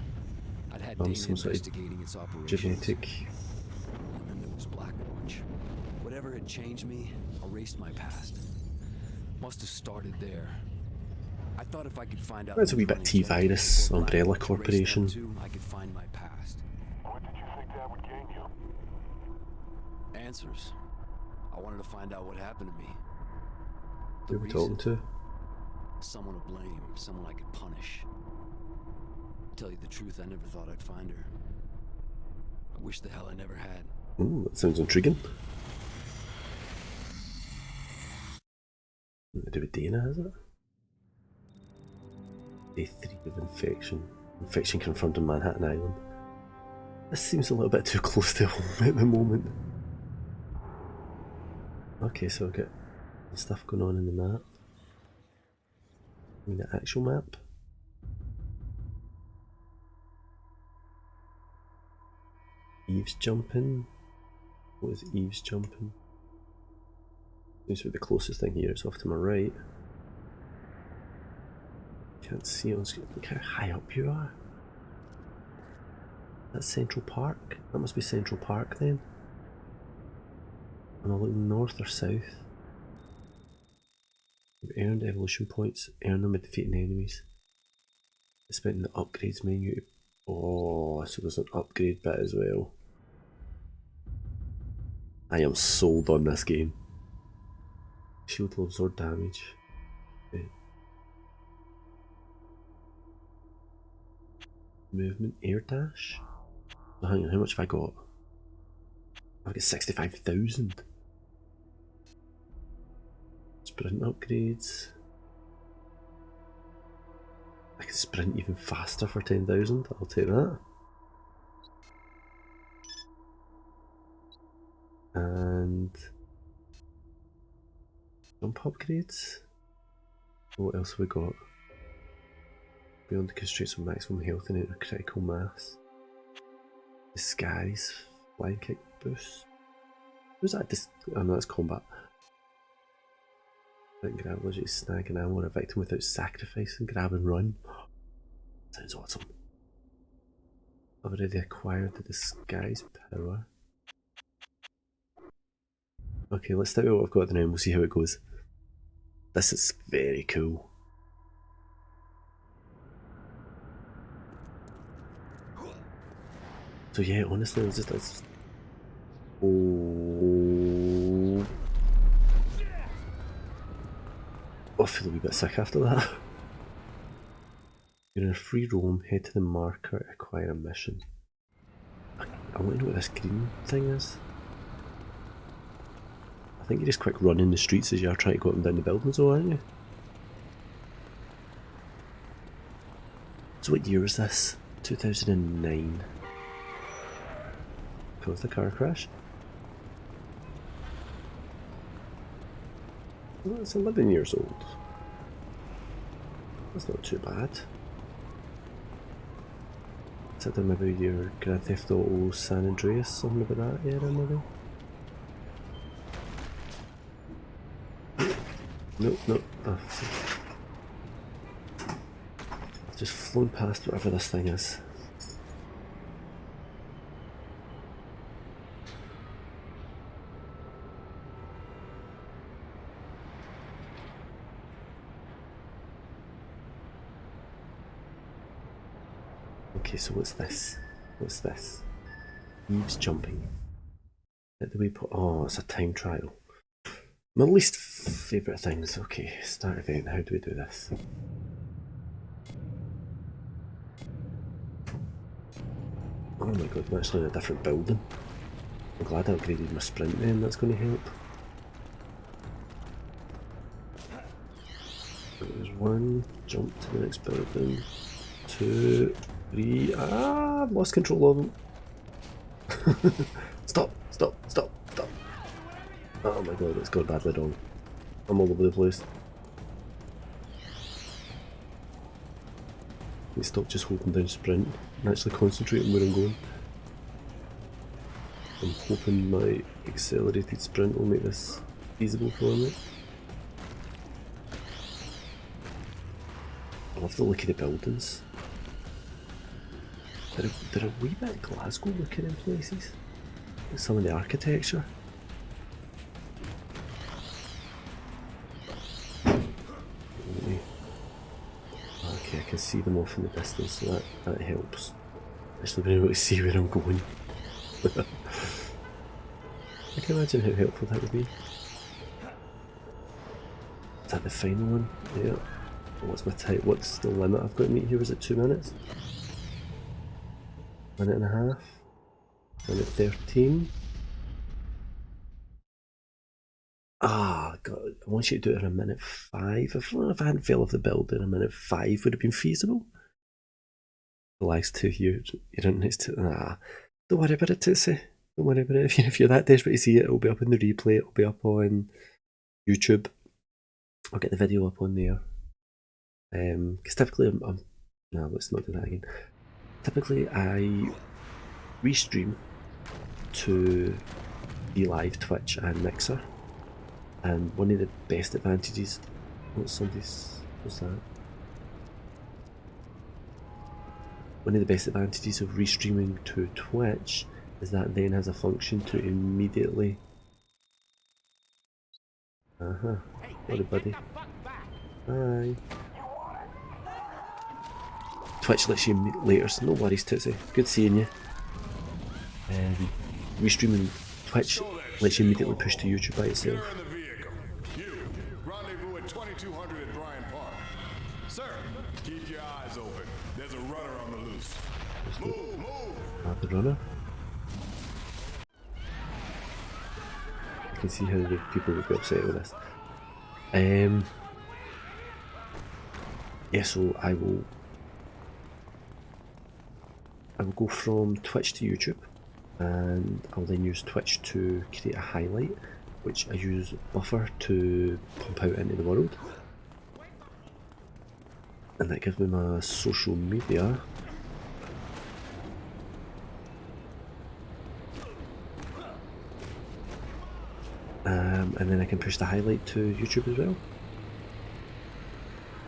I'd had data Some sort of investigating its operations. genetic. And then there was Blackwatch. Whatever had changed me, erased my past. Must have started there. I thought if I could find out. That's a wee bit T-Virus, Umbrella Corporation. I could find my past. What did you think that would gain you? Answers. I wanted to find out what happened to me. Who are we talking to? Someone to blame, someone I could punish. To tell you the truth, I never thought I'd find her. I wish the hell I never had. Ooh, that sounds intriguing. Nothing to do with Dana, has it? Day 3 of infection. Infection confirmed on Manhattan Island. This seems a little bit too close to home at the moment. Okay, so I've got stuff going on in the map. I mean the actual map. Eavesjumping? What is eavesjumping? Seems to be the closest thing here. It's off to my right. Can't see on screen. Look how high up you are. That's Central Park? That must be Central Park then. Am I looking north or south? You've earned evolution points. Earn them by defeating enemies. Spending the upgrades menu. Oh, so there's an upgrade bit as well. I am sold on this game. Shield will absorb damage. Okay. Movement, air dash. Oh, hang on, how much have I got? I've got 65,000. Sprint upgrades. I can sprint even faster for 10,000. I'll take that. And jump upgrades. What else have we got? Beyond the constraints of maximum health and enter critical mass. Disguise, flying kick boost. Who's that? Oh no, that's combat. Grab legit snag an ammo or a victim without sacrificing, grab and run. Sounds awesome. I've already acquired the disguise power. Okay, let's start with what I've got now and we'll see how it goes. This is very cool. So yeah, honestly, it's just oh, I feel a wee bit sick after that. You're in a free roam, head to the marker, acquire a mission. I want to know what this green thing is. I think you just quick run in the streets as you are trying to go up and down the buildings, though, aren't you? So what year is this? 2009. Caused the car crash. Well, it's 11 years old. That's not too bad. Is that maybe your Grand Theft Auto San Andreas, something about that era maybe? Nope, nope. Oh, I've just flown past whatever this thing is. Okay, so what's this? What's this? Eavesjumping. At the waypoint. Oh, it's a time trial. My least favourite things. Okay, start event. How do we do this? Oh my god, I'm actually in a different building. I'm glad I upgraded my sprint then, that's going to help. There's one, jump to the next building. 2, 3, I've lost control of them. Stop, stop, stop, stop. Oh my god, it's gone badly wrong. I'm all over the place. Let me stop just holding down sprint and actually concentrate on where I'm going. I'm hoping my accelerated sprint will make this feasible for me. I love the look of the buildings. They're a wee bit Glasgow looking in places. Like some of the architecture. Okay, I can see them off in the distance, so that helps. Actually being able to see where I'm going. I can imagine how helpful that would be. Is that the final one? Yeah. What's my time? What's the limit I've got to meet here? Is it 2 minutes? Minute and a half? Minute 13? Ah, God, I want you to do it in a minute 5. If I hadn't fell off the building, a minute 5 would have been feasible. The last 2 here, you're in next to. Nah, don't worry about it, Tootsie. Don't worry about it. If you're that desperate to see it, it'll be up in the replay, it'll be up on YouTube. I'll get the video up on there. Because typically no, let's not do that again. Typically I restream to be live Twitch and Mixer, and one of the best advantages. What's that? One of the best advantages of restreaming to Twitch is that then has a function to immediately. Sorry, buddy. Bye. Twitch lets you later, so no worries, Tootsie. Good seeing you. Restreaming Twitch lets you immediately push to YouTube by itself. You're in the vehicle. You, rendezvous at 2200 at Bryant Park. Sir, keep your eyes open. There's a runner on the loose. Move! The runner. I can see how the people would be upset with this. Yeah, so I will go from Twitch to YouTube, and I'll then use Twitch to create a highlight, which I use Buffer to pump out into the world, and that gives me my social media. And then I can push the highlight to YouTube as well.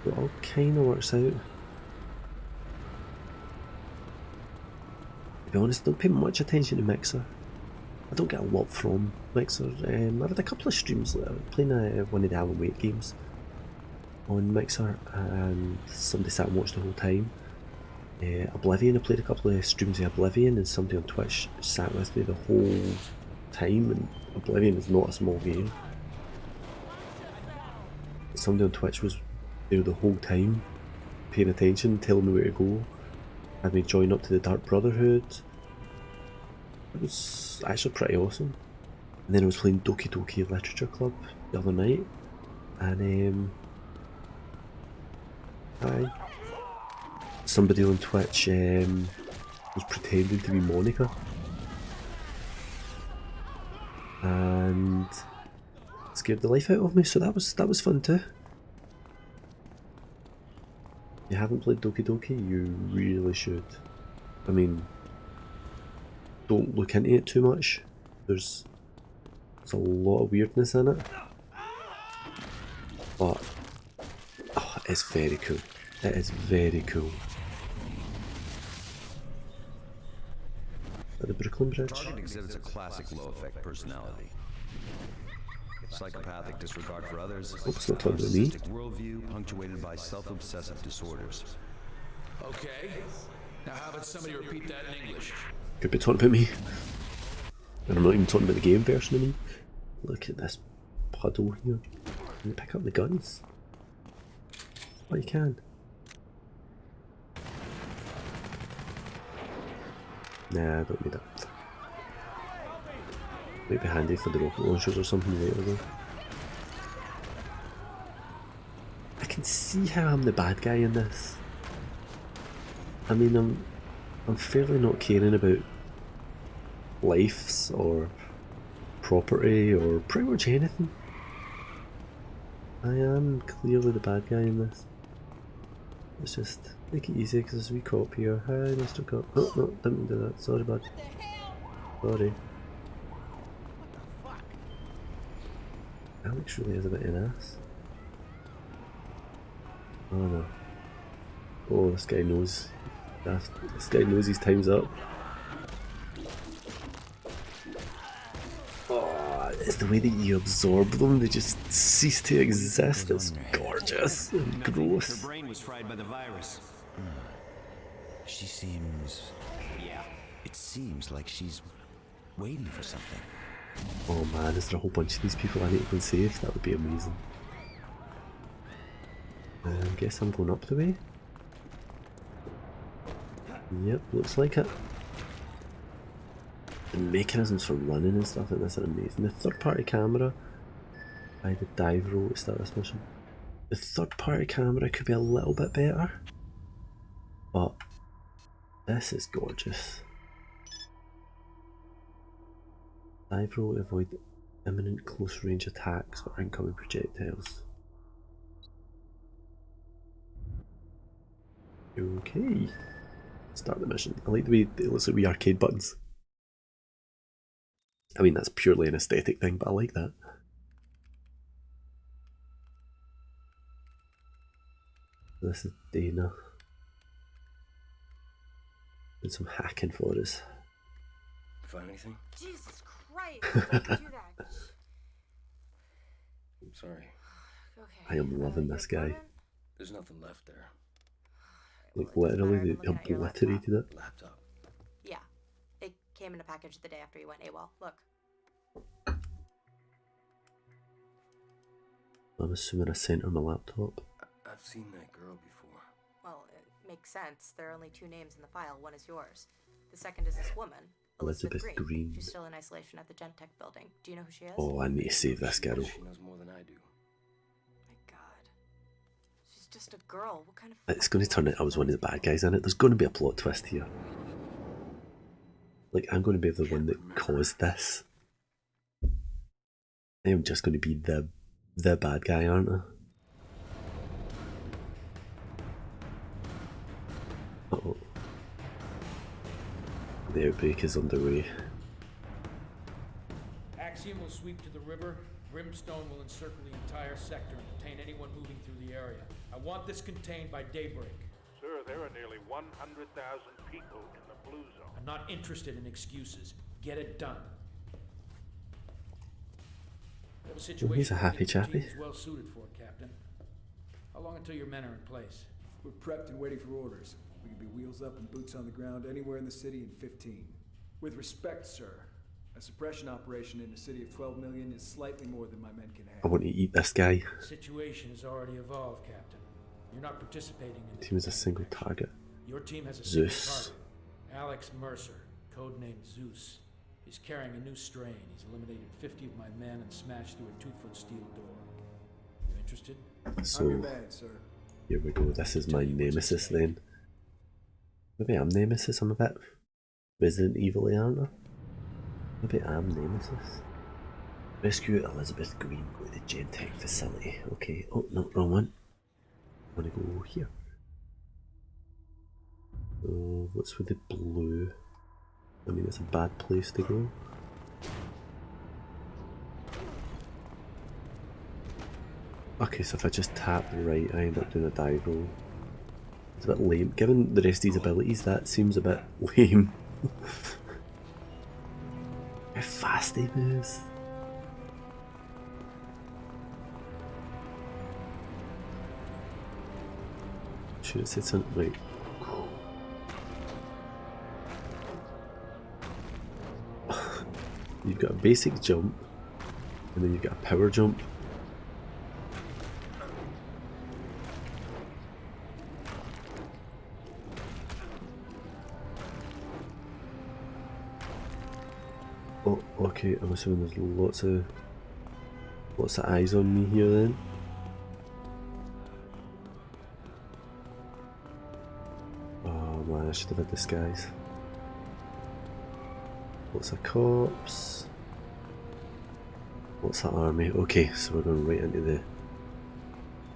It all kind of works out. To be honest, don't pay much attention to Mixer. I don't get a lot from Mixer. I've had a couple of streams playing one of the Alan Wake games on Mixer, and somebody sat and watched the whole time. Oblivion, I played a couple of streams of Oblivion, and somebody on Twitch sat with me the whole time, and Oblivion is not a small game. Somebody on Twitch was there the whole time, paying attention, telling me where to go, had me join up to the Dark Brotherhood. It was actually pretty awesome. And then I was playing Doki Doki Literature Club the other night, and somebody on Twitch was pretending to be Monica, and scared the life out of me, so that was fun too. If you haven't played Doki Doki, you really should. I mean, don't look into it too much. There's a lot of weirdness in it, but it's very cool. It is very cool. At the Brooklyn Bridge. Target exhibits a classic low-effect personality. Psychopathic disregard for others, It's not talking about me. narcissistic worldview punctuated by self-obsessive disorders. Okay. Now how about somebody repeat that in English? Could be talking about me. And I'm not even talking about the game version of me. Look at this puddle here. Can you pick up the guns? Oh, you can. Nah, I don't need it. Might be handy for the rocket launchers or something later though. I can see how I'm the bad guy in this. I mean, I'm fairly not caring about lives or property or pretty much anything. I am clearly the bad guy in this. Let's just make it easy because there's a wee cop here. Hi, Mr. Cop. Oh, no, didn't mean to do that. Sorry, bud. Sorry. Alex really is a bit of an ass. Oh no. Oh, this guy knows. This guy knows his time's up. Oh, it's the way that you absorb them, they just cease to exist. It's gorgeous and gross. Her brain was fried by the virus. She seems... Yeah. It seems like she's waiting for something. Oh man, is there a whole bunch of these people I need to go and save? That would be amazing. I guess I'm going up the way. Yep, looks like it. The mechanisms for running and stuff like this are amazing. The third party camera, I had a dive roll to start this mission. The third party camera could be a little bit better, but this is gorgeous. Dive roll to avoid imminent close range attacks or incoming projectiles. Okay, start the mission. I like the way it looks like wee arcade buttons. I mean, that's purely an aesthetic thing, but I like that. This is Dana. Did some hacking for us. Find anything? Jesus Christ! Don't do that. I'm sorry. Okay. I am loving this guy. apartment? There's nothing left there. Like, Well, it doesn't literally, matter. they I'm looking at your obliterated it. Laptop. Yeah. It came in a package the day after you went AWOL. Look. I'm assuming I sent her my laptop. I've seen that girl before. Well, it makes sense. There are only 2 names in the file. One is yours. The second is this woman, Elizabeth Green. She's still in isolation at the Gentech building. Do you know who she is? Oh, I need to save this girl. She knows more than I do. My God. She's just a girl. What kind of... It's going to turn out I was one of the bad guys in it. There's going to be a plot twist here. Like, I'm going to be the one that caused this. I am just going to be the bad guy, aren't I? Uh-oh. The outbreak is underway. Axiom will sweep to the river. Brimstone will encircle the entire sector and detain anyone moving through the area. I want this contained by daybreak. Sir, there are nearly 100,000 people in the blue zone. I'm not interested in excuses. Get it done. We have a situation He's a happy that your chappy. team is well suited for, Captain. How long until your men are in place? We're prepped and waiting for orders. We can be wheels up and boots on the ground anywhere in the city in 15. With respect, sir, a suppression operation in a city of 12 million is slightly more than my men can I handle. want to eat this guy. The situation has already evolved, Captain. You're not participating in the Team is a single target. Your team has a Zeus. single target. Alex Mercer, codenamed Zeus. He's carrying a new strain. He's eliminated 50 of my men and smashed through a 2-foot steel door. You interested? So, I'm your man, sir. here we go. This is my nemesis then. Maybe I'm Nemesis. I'm a bit Resident Evil-y, aren't I? Maybe I'm Nemesis. Rescue Elizabeth Green. Go to the Gentech facility. Okay. Oh, no, wrong one. I want to go here. Oh, what's with the blue? I mean, it's a bad place to go. Okay, so if I just tap right, I end up doing a dive roll. It's a bit lame. Given the rest of these abilities, that seems a bit lame. How fast he moves. Should have said something. Right. You've got a basic jump, and then you've got a power jump. Oh, okay, I'm assuming there's lots of eyes on me here then. Oh man, I should have had disguise. Lots of cops. Lots of army. Okay, so we're going right into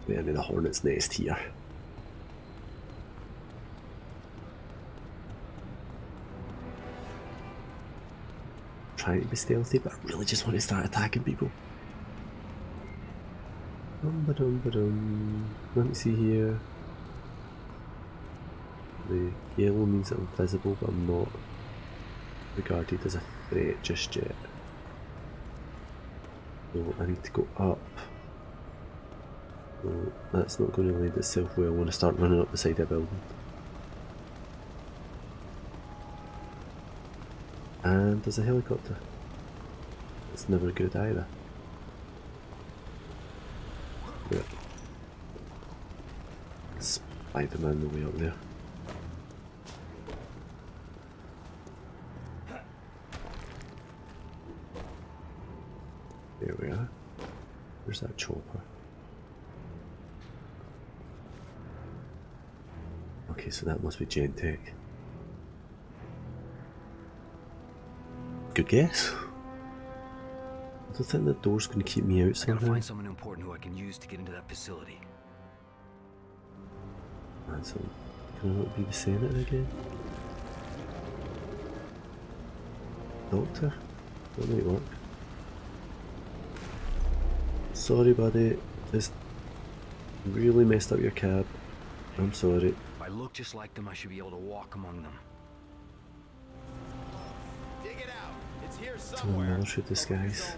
the hornet's nest here. Trying to be stealthy, but I really just want to start attacking people. Let me see here. The yellow means that I'm visible, but I'm not regarded as a threat just yet. So I need to go up. So that's not going to lend itself well. I want to start running up the side of the building. And there's a helicopter. It's never good either. Yeah. Spiderman the way up there. There we are. Where's that chopper? Okay, so that must be Gentech. Good guess. I don't think the door's going to keep me out I gotta somehow. find someone important who I can use to get into that facility. And so, can I not be the senator again? Doctor? That might work. Sorry buddy, just really messed up your cab. I'm sorry. If I look just like them, I should be able to walk among them. Dig it out. It's here To a somewhere. military disguise.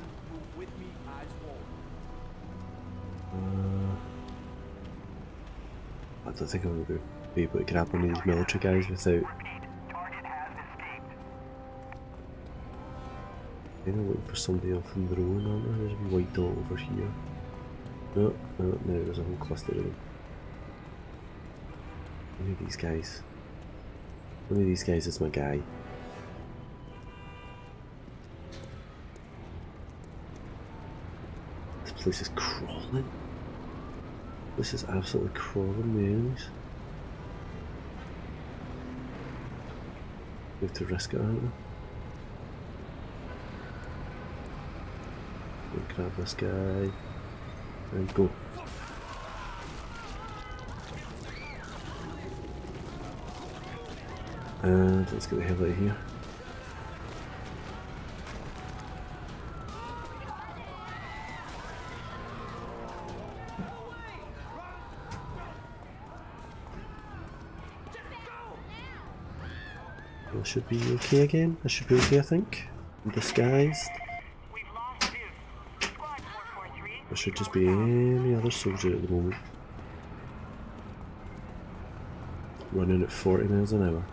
I don't think I'm going to be able to grab one of these military guys without... I'm looking for somebody off in the road, aren't there? There's a wee white dot over here. No, there's a whole cluster of them. One of these guys. One of these guys is my guy. This place is crawling. This is absolutely crawling with enemies. We have to risk it, aren't we? We'll grab this guy and go. And let's get the hell out of here. I should be okay again. I should be okay, I think. I'm disguised. I should just be any other soldier at the moment. Running at 40 miles an hour.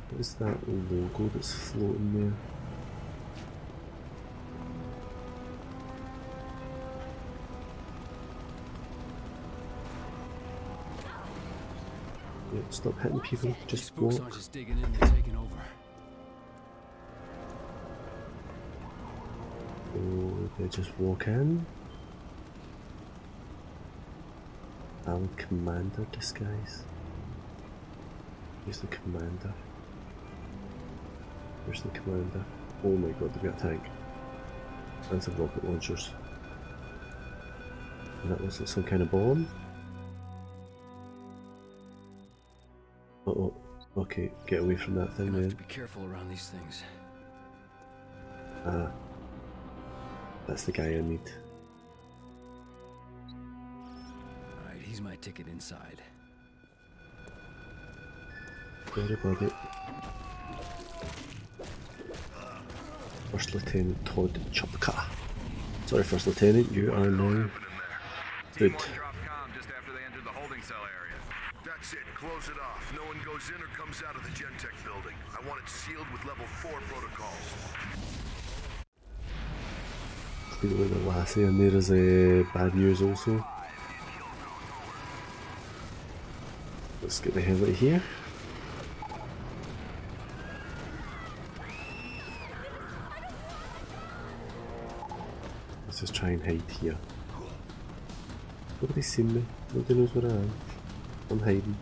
What is that logo that's floating there? Yeah, stop hitting people, just walk. Spooks aren't just digging in, they're taking over. Oh, they just walk in. I'm commander disguise. Who's the commander? Where's the commander? Oh my god, they've got a tank. And some rocket launchers. And that looks like some kind of bomb. Uh oh. Okay, get away from that thing, man. Be careful around these things. Ah. That's the guy I need. Alright, he's my ticket inside. Very buddy. First Lieutenant Todd Chupka. Sorry, First Lieutenant, you are now good. That's it. Close it off. No one goes in or comes out of the Gentech building. I want it sealed with level 4 protocols. Clearly the lassie in there is bad news also. Let's get the hell out of here. Let's just try and hide here. Nobody's seen me. Nobody knows where I am. I'm hiding.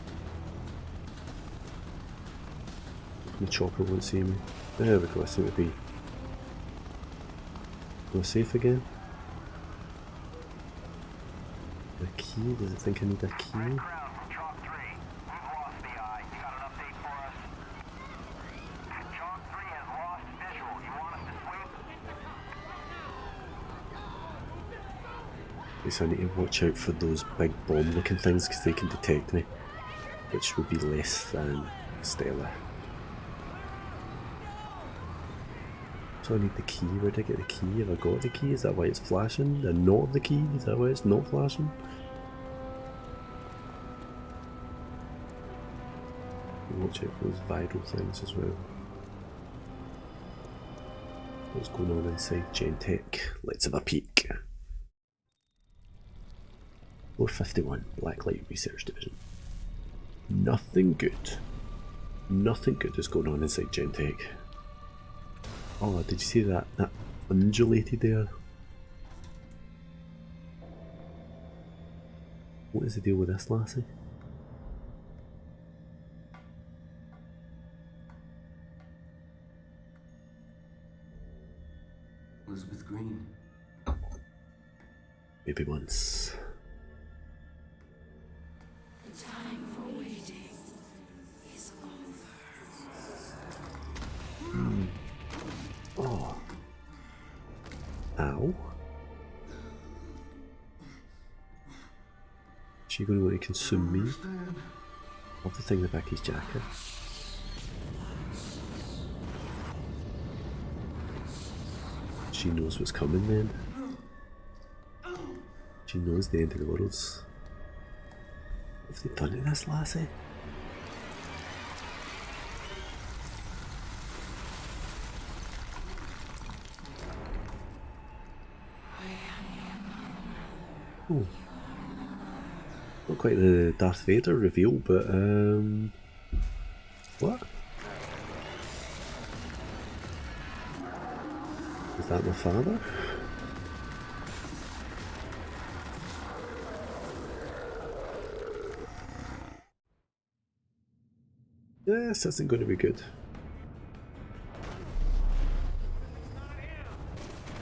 My chopper won't see me. There we go, I seem to be. Go safe again. A key? Does it think I need a key? So I need to watch out for those big bomb looking things because they can detect me, which would be less than stellar. So I need the key. Where did I get the key? Have I got the key? Is that why it's flashing? And not the key? Is that why it's not flashing? Watch out for those viral things as well. What's going on inside Gentech? Let's have a peek. 451, Blacklight Research Division. Nothing good. Nothing good is going on inside Gentech. Oh, did you see that? That undulated there? What is the deal with this lassie? Elizabeth Green. Maybe once. Ow. Is she going to want to consume me? Love the thing in the back of his jacket. She knows what's coming then. She knows the end of the world. What have they done to this lassie? Oh. Not quite the Darth Vader reveal, but what? Is that my father? This isn't going to be good.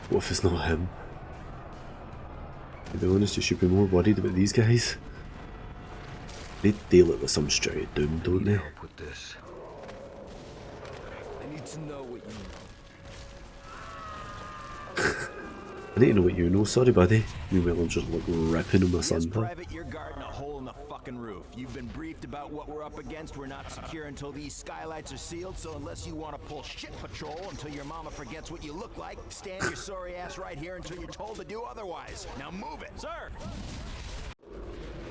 What if it's not him? To be honest, you should be more worried about these guys. They look like some straight doom, don't they? Help with this. I need to know what you know. I need to know what you know, sorry buddy. Meanwhile I'm just like ripping on my son. Private, you're guarding a hole in the fucking roof. You've been briefed about what we're up against. We're not secure until these skylights are sealed, so unless you want to pull shit patrol until your mama forgets what you look like, stand your sorry ass right here until you're told to do otherwise. Now move it, sir!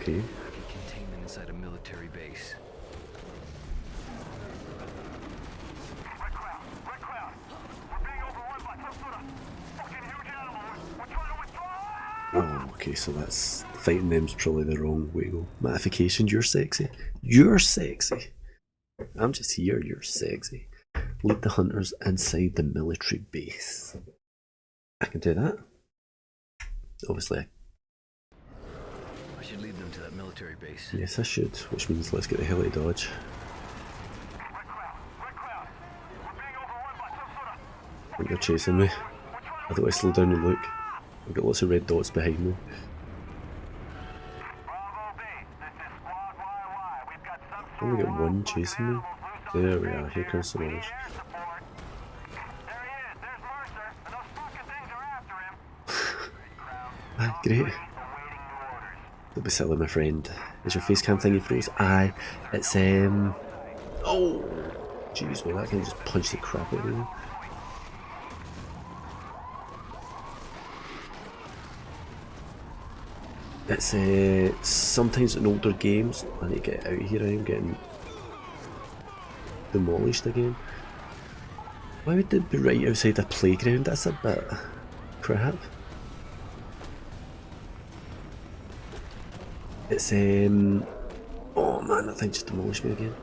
Okay. Containment inside a military base. Oh, okay, so that's fighting them's probably the wrong way to go. Matification, you're sexy. You're sexy. I'm just here, you're sexy. Lead the hunters inside the military base. I can do that. Obviously. I should lead them to that military base. Yes, I should, which means let's get the hell out of Dodge. I think they're chasing me. I thought I slow down and look. I've got lots of red dots behind me. I've only got one chasing me. There we are, here comes some others. Ah, great. Don't be silly, my friend. Is your face cam thingy froze? Aye. It's oh! Jeez, well that guy just punched the crap out of me. It's sometimes in older games, I need to get out of here, I am getting demolished again. Why would it be right outside a playground? That's a bit crap. It's oh man, that thing just demolished me again.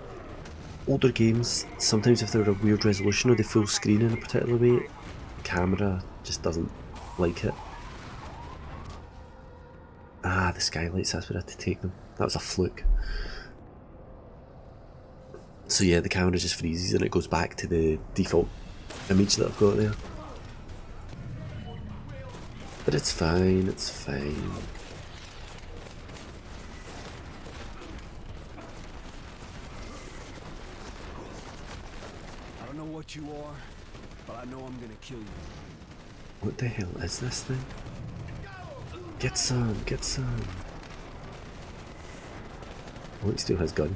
Older games, sometimes if they're a weird resolution or they full screen in a particular way, the camera just doesn't like it. Ah, the skylights, that's where I had to take them. That was a fluke. So yeah, the camera just freezes and it goes back to the default image that I've got there. But it's fine, it's fine. I don't know what you are, but I know I'm gonna kill you. What the hell is this thing? Get some, get some. Oh, he still has gun.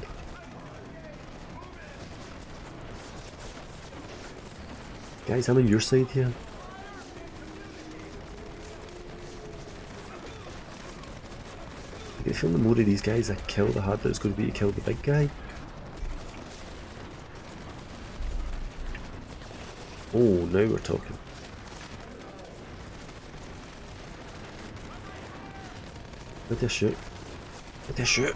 Guys, I'm on your side here. I get the feeling the more of these guys I kill, the harder it's going to be to kill the big guy. Oh, now we're talking. Where'd they shoot? Where'd they shoot?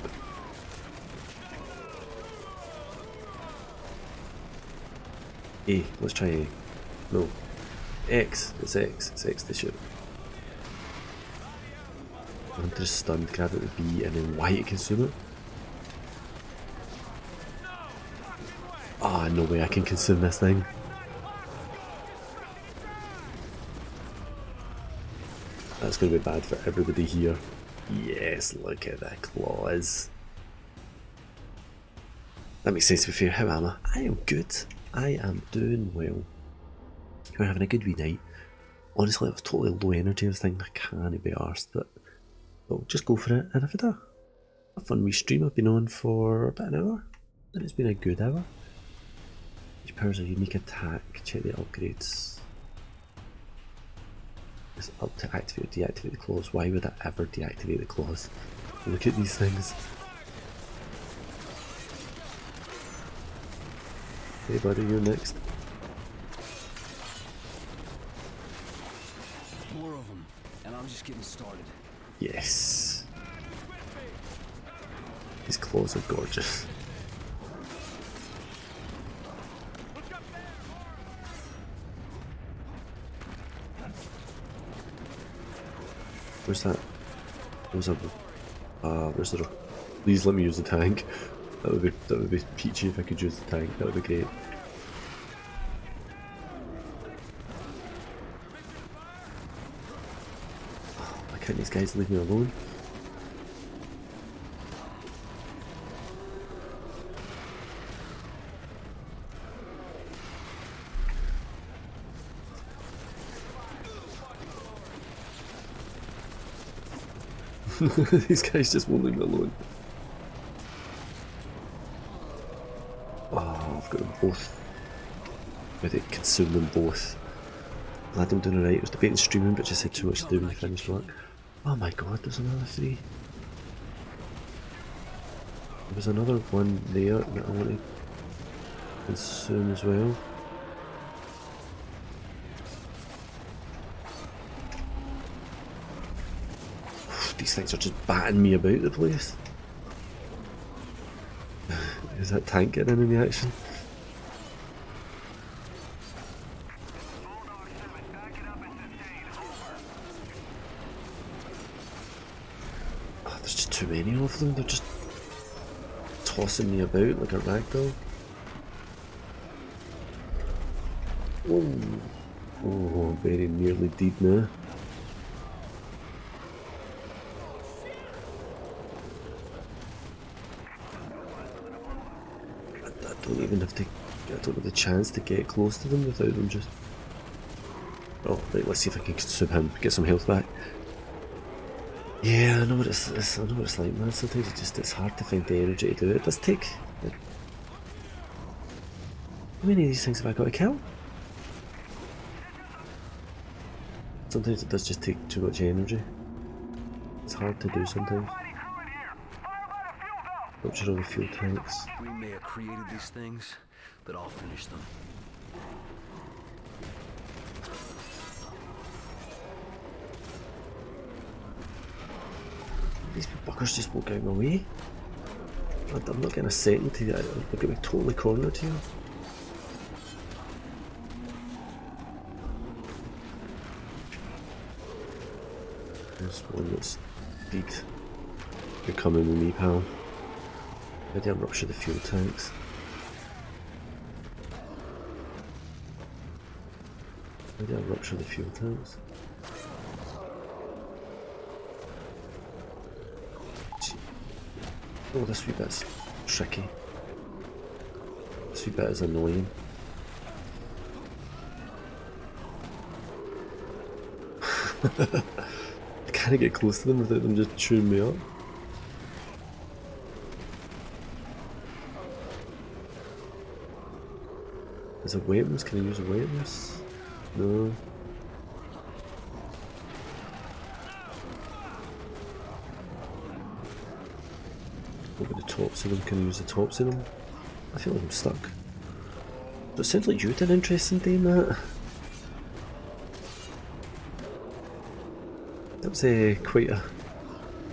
A, let's try A. No. X, it's X, it's X to shoot. Hunter is stunned, grab it with B and then Y to consume it. Ah, no way I can consume this thing. That's going to be bad for everybody here. Yes, look at that claws. That makes sense to be fair. How am I? I am good. I am doing well. We're having a good wee night. honestly, it was totally low energy. I was thinking, I can't be arsed, but I'll just go for it. And I've had a fun wee stream. I've been on for about an hour, and it's been a good hour. Each powers a unique attack. Check the upgrades. It's up to activate or deactivate the claws. Why would I ever deactivate the claws? Look at these things. Hey buddy, you're next. More of them, and I'm just getting started. Yes. These claws are gorgeous. Where's that? Where's the? Please let me use the tank. That would be peachy if I could use the tank. That would be great. Why can't these guys leave me alone? These guys just won't leave me alone. Oh, I've got them both. I think consume them both. Glad I'm doing alright. I was debating streaming, but just had too much to do when I finished work. Oh my god, there's another 3. There was another one there that I want to consume as well. These things are just batting me about the place. Is that tank getting in the action? Oh, there's just too many of them. They're just tossing me about like a ragdoll. Oh, very nearly dead now. I don't have the chance to get close to them without them just... Oh, right, let's see if I can consume him, get some health back. Yeah, I know what it's like, man. Sometimes it's hard to find the energy to do it. It does take... How many of these things have I got to kill? Sometimes it does just take too much energy. It's hard to do sometimes. Rupture all the fuel tanks. We may have created these things, but I'll finish them. These buggers just won't get out of my way. I'm not getting a second to that. They're going to be totally cornered here. There's one that's dead. You're coming with me, pal. Maybe I'll rupture the fuel tanks. Maybe I'll rupture the fuel tanks. Oh, this wee bit's tricky. This wee bit is annoying. I can't get close to them without them just chewing me up. Is there weapons? Can I use weapons? No. Over the tops of them, can I use the tops of them? I feel like I'm stuck. But it sounds like you had an interesting day in that. That was quite a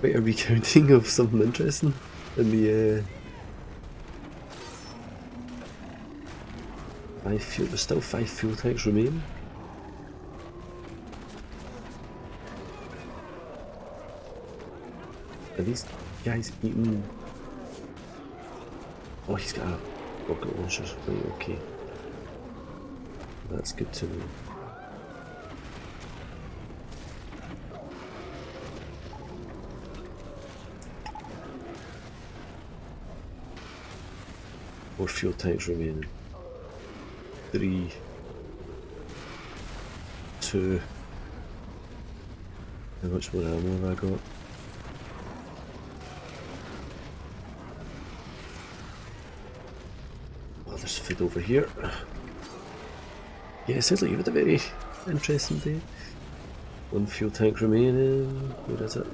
recounting of something interesting in the there's still 5 fuel tanks remaining. Are these guys eating? Oh, he's got a rocket launcher. Right, okay. That's good to know. More fuel tanks remaining. 3, 2, How much more ammo have I got? Oh, there's food over here. Yeah, it sounds like you've had a very interesting day. One fuel tank remaining. Where is it?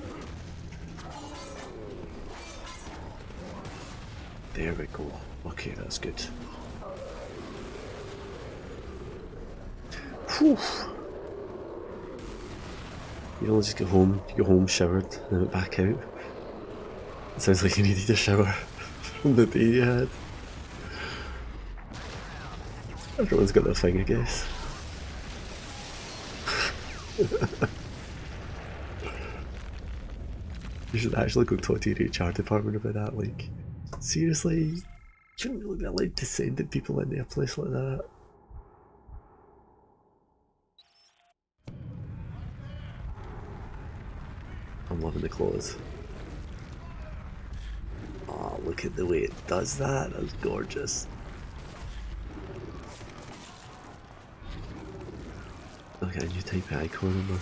There we go. Okay, that's good. Whew. You know, just go home, showered, and went back out. It sounds like you needed a shower from the day you had. Everyone's got their thing, I guess. You should actually go talk to your HR department about that, like, seriously? You shouldn't really be allowed to send people into a place like that. I'm loving the clothes. Oh, look at the way it does that. That's gorgeous. Look at a new type of icon in there.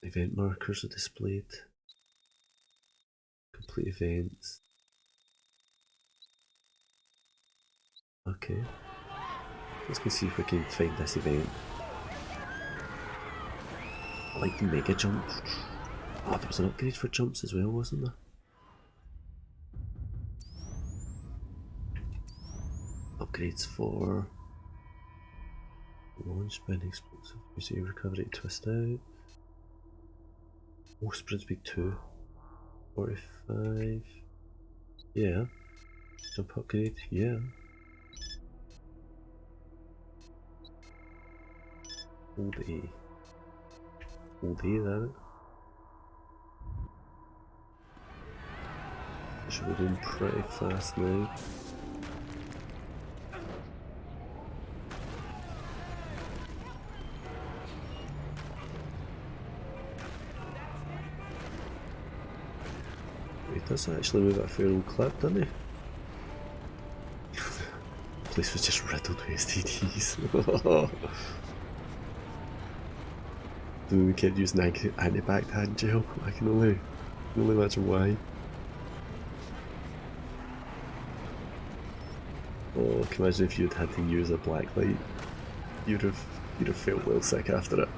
Event markers are displayed. Complete events. Okay. Let's go see if we can find this event. I like the mega jump. Oh, there was an upgrade for jumps as well, wasn't there? Upgrades for launch by an explosive. Use your recovery to twist out. Oh, sprint speed 2. 45. Yeah. Jump upgrade, yeah. Hold A. Hold A, that it? Should be doing pretty fast now. He does actually move at a fair old clip, doesn't he? The place was just riddled with STDs. We kept using anti-backhand gel. I can only imagine why. Oh, can you imagine if you'd had to use a black light? You'd have felt well sick after it.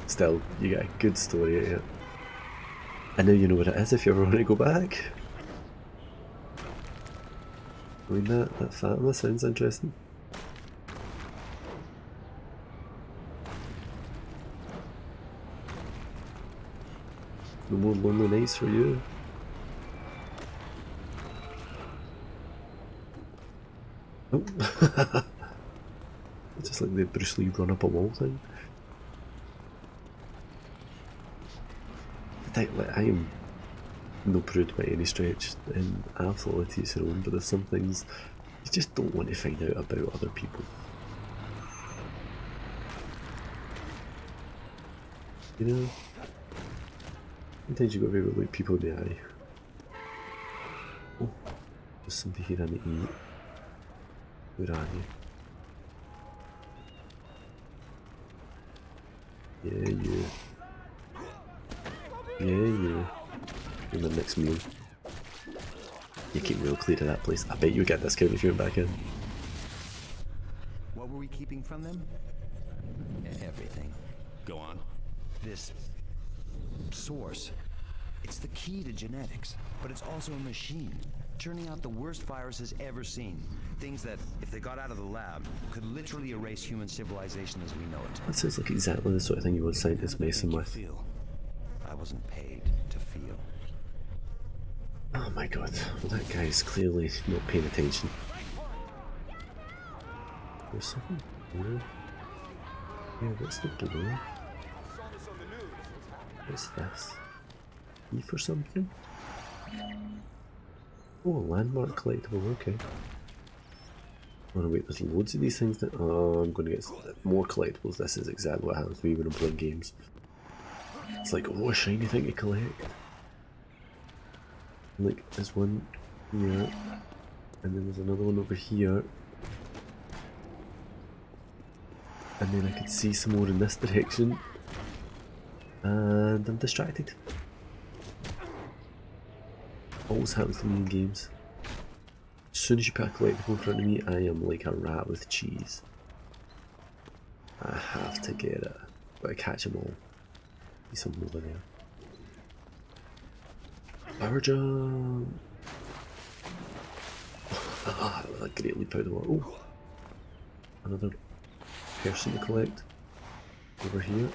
Still, you get a good story out of it. And now you know what it is if you ever want to go back. I mean, that Fatima sounds interesting. No more lonely nights for you. Oh. It's just like the Bruce Lee run up a wall thing. I am no prude by any stretch, and absolutely to its own, but there's some things you just don't want to find out about other people. You know? Sometimes you gotta be able to look people in the eye. Oh, there's somebody here I need to eat. Where are you? Yeah, you. Yeah, you. In the next meal. You keep real clear of that place. I bet you get a discount if you went back in. What were we keeping from them? Everything. Go on. This source. It's the key to genetics, but it's also a machine, churning out the worst viruses ever seen. Things that, if they got out of the lab, could literally erase human civilization as we know it. That sounds like exactly the sort of thing you want scientists messing with. I wasn't paid to feel. Oh my god, well that guy is clearly not paying attention. There's something blue. Yeah, what's the blue? What's this? E for something? Oh, a landmark collectible, okay. Oh no, wait, there's loads of these things that. Oh, I'm going to get more collectibles. This is exactly what happens to me when I'm playing games. It's like, oh, a shiny thing to collect. Like, there's one here, and then there's another one over here. And then I could see some more in this direction. And I'm distracted. Always happens to me in games. As soon as you put a collectible in front of me, I am like a rat with cheese. I have to get it. Gotta catch them all. See something over there. Power jump! Ah, a great leap out of the water. Oh! Another person to collect. Over here.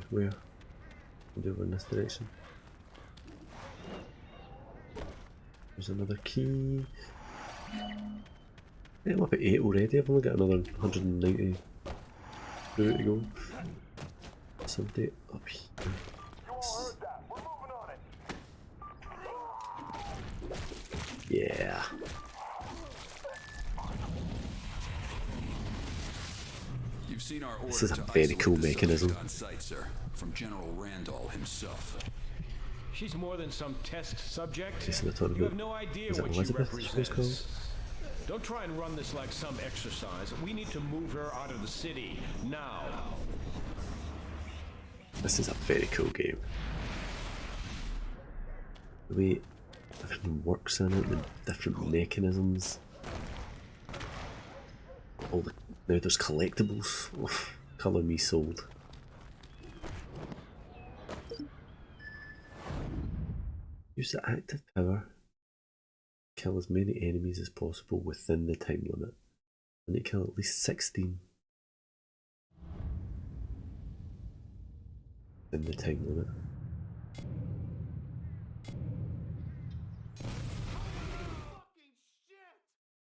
Where? Over in this direction. There's another key. Yeah, I'm up at 8 already. I've only got another 190 through to go. Somebody up here. Yeah. You've seen our This is a very cool mechanism. on site, sir, from General Randall himself. She's more than some test subject. Okay, so they're talking You about, have no idea is that what she Elizabeth she's called? represents. Don't try and run this like some exercise. We need to move her out of the city now. This is a very cool game. The way everything works in it, the different mechanisms. All the now there's collectibles. Oof, colour me sold. Use the active power. Kill as many enemies as possible within the time limit. I need to kill at least 16 in the time limit.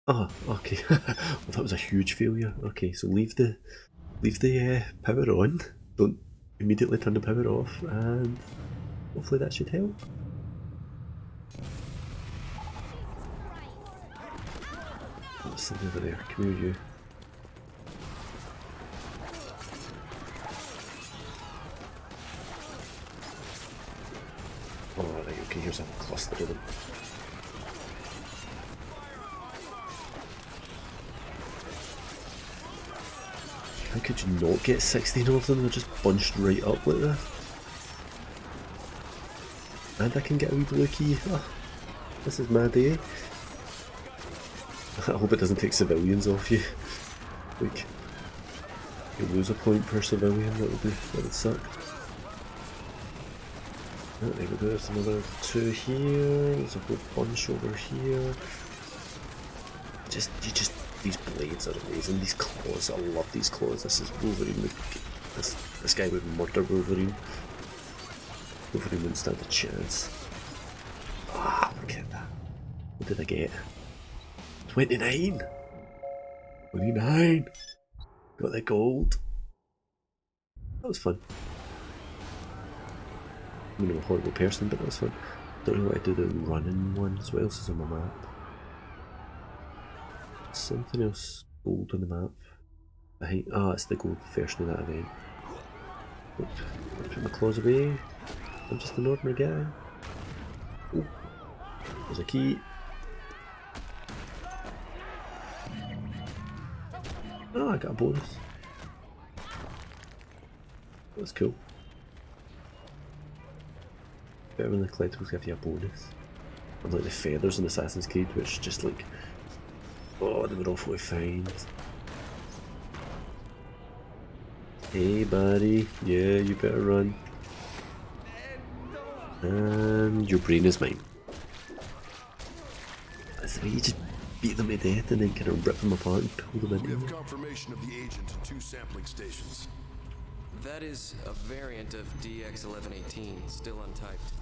Oh, okay. Well, that was a huge failure. Okay, so leave the power on. Don't immediately turn the power off, and hopefully that should help. What's something over there? Come here, you. Oh, right, okay, here's a cluster of them. How could you not get 16 of them? They're just bunched right up like that. And I can get a wee blue key. Oh, this is my day. I hope it doesn't take civilians off you. Like, you lose a point per civilian, that would suck. Oh, there we go, there's another 2 here, there's a whole bunch over here. These blades are amazing, these claws, I love these claws. This is Wolverine, this guy would murder Wolverine. Wolverine wouldn't stand a chance. Ah, look at that. What did I get? 29! 29! Got the gold. That was fun. I mean, I'm a horrible person, but that was fun. Don't know what to do the running ones. What else is on my map? Something else gold on the map. Behind, it's the gold version of that event. Oop, I'll put my claws away. I'm just an ordinary guy. Ooh, there's a key. Oh, I got a bonus. That's cool. Better when the collectibles give you a bonus. Unlike the feathers in Assassin's Creed, which just like, oh, they were awfully find. Hey buddy, yeah, you better run. And your brain is mine. That's the way you just beat them to death and then kind of rip them apart and pull them We in. have confirmation of the agent in 2 sampling stations. That is a variant of DX1118, still untyped.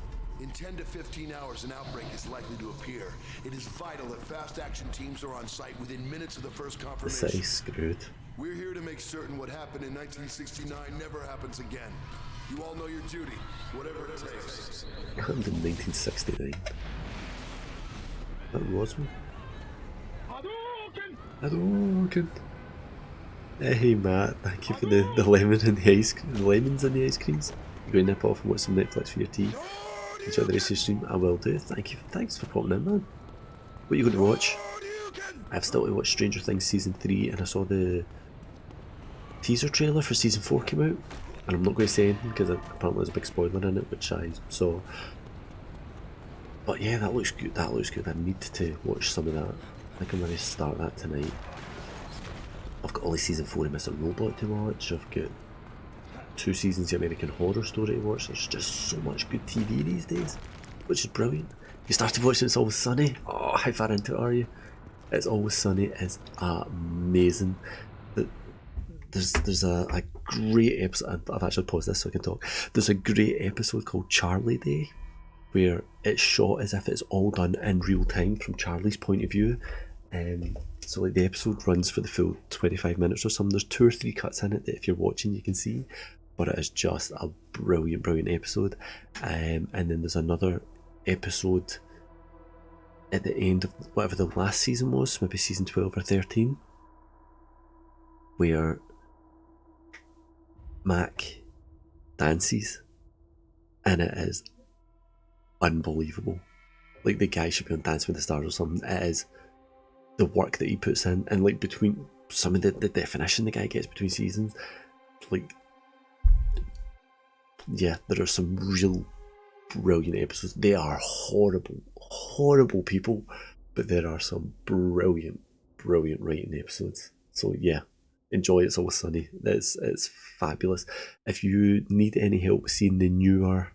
In 10 to 15 hours, an outbreak is likely to appear. It is vital that fast action teams are on site within minutes of the first The confirmation. city's screwed. We're here to make certain what happened in 1969 never happens again. You all know your duty, whatever it takes. What happened in 1969? That was one. Hadouken! Hey Matt, thank you for the lemon and the lemons and the ice creams. You go nip off and watch some Netflix for your tea. Enjoy the rest of your stream. I will do. Thanks for popping in, man. What are you going to watch? I've still to watch Stranger Things season 3, and I saw the teaser trailer for season 4 came out, and I'm not going to say anything because apparently there's a big spoiler in it, which I saw. But yeah, that looks good. That looks good. I need to watch some of that. I think I'm going to start that tonight. I've got all the season 4 of Mr. Robot to watch. I've got 2 seasons of American Horror Story to watch. There's just so much good TV these days, which is brilliant. You started watching It's Always Sunny? Oh, how far into it are you? It's Always Sunny is amazing. There's a great episode. I've actually paused this so I can talk. There's a great episode called Charlie Day, where it's shot as if it's all done in real time from Charlie's point of view. So like the episode runs for the full 25 minutes or something. There's 2 or 3 cuts in it that if you're watching you can see, but it is just a brilliant episode. And then there's another episode at the end of whatever the last season was, maybe season 12 or 13, where Mac dances, and it is unbelievable. Like the guy should be on Dance with the Stars or something. It is the work that he puts in, and like between some of the definition the guy gets between seasons, like yeah, there are some real brilliant episodes. They are horrible people, but there are some brilliant writing episodes. So yeah, enjoy It's Always Sunny. It's fabulous. If you need any help seeing the newer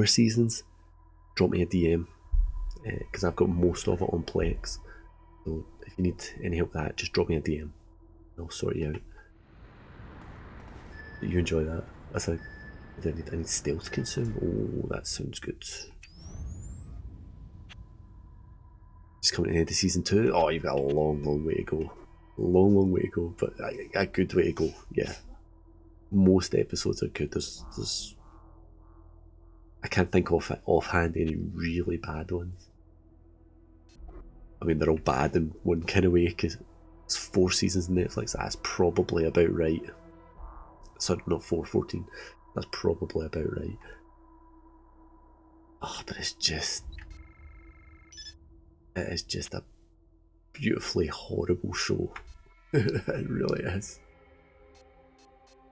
seasons, drop me a DM, because I've got most of it on Plex. So if you need any help with that, just drop me a DM. I'll sort you out. You enjoy that. That's like, I need stealth consume. Oh, that sounds good. Just coming to the end of season 2. Oh, you've got a long way to go. Long way to go, but a good way to go. Yeah, most episodes are good. There's I can't think of it offhand any really bad ones. I mean, they're all bad in one kind of way because it's 4 seasons on Netflix. That's probably about right. Sorry, not 4, 14. That's probably about right. Oh, but it is just a beautifully horrible show. It really is.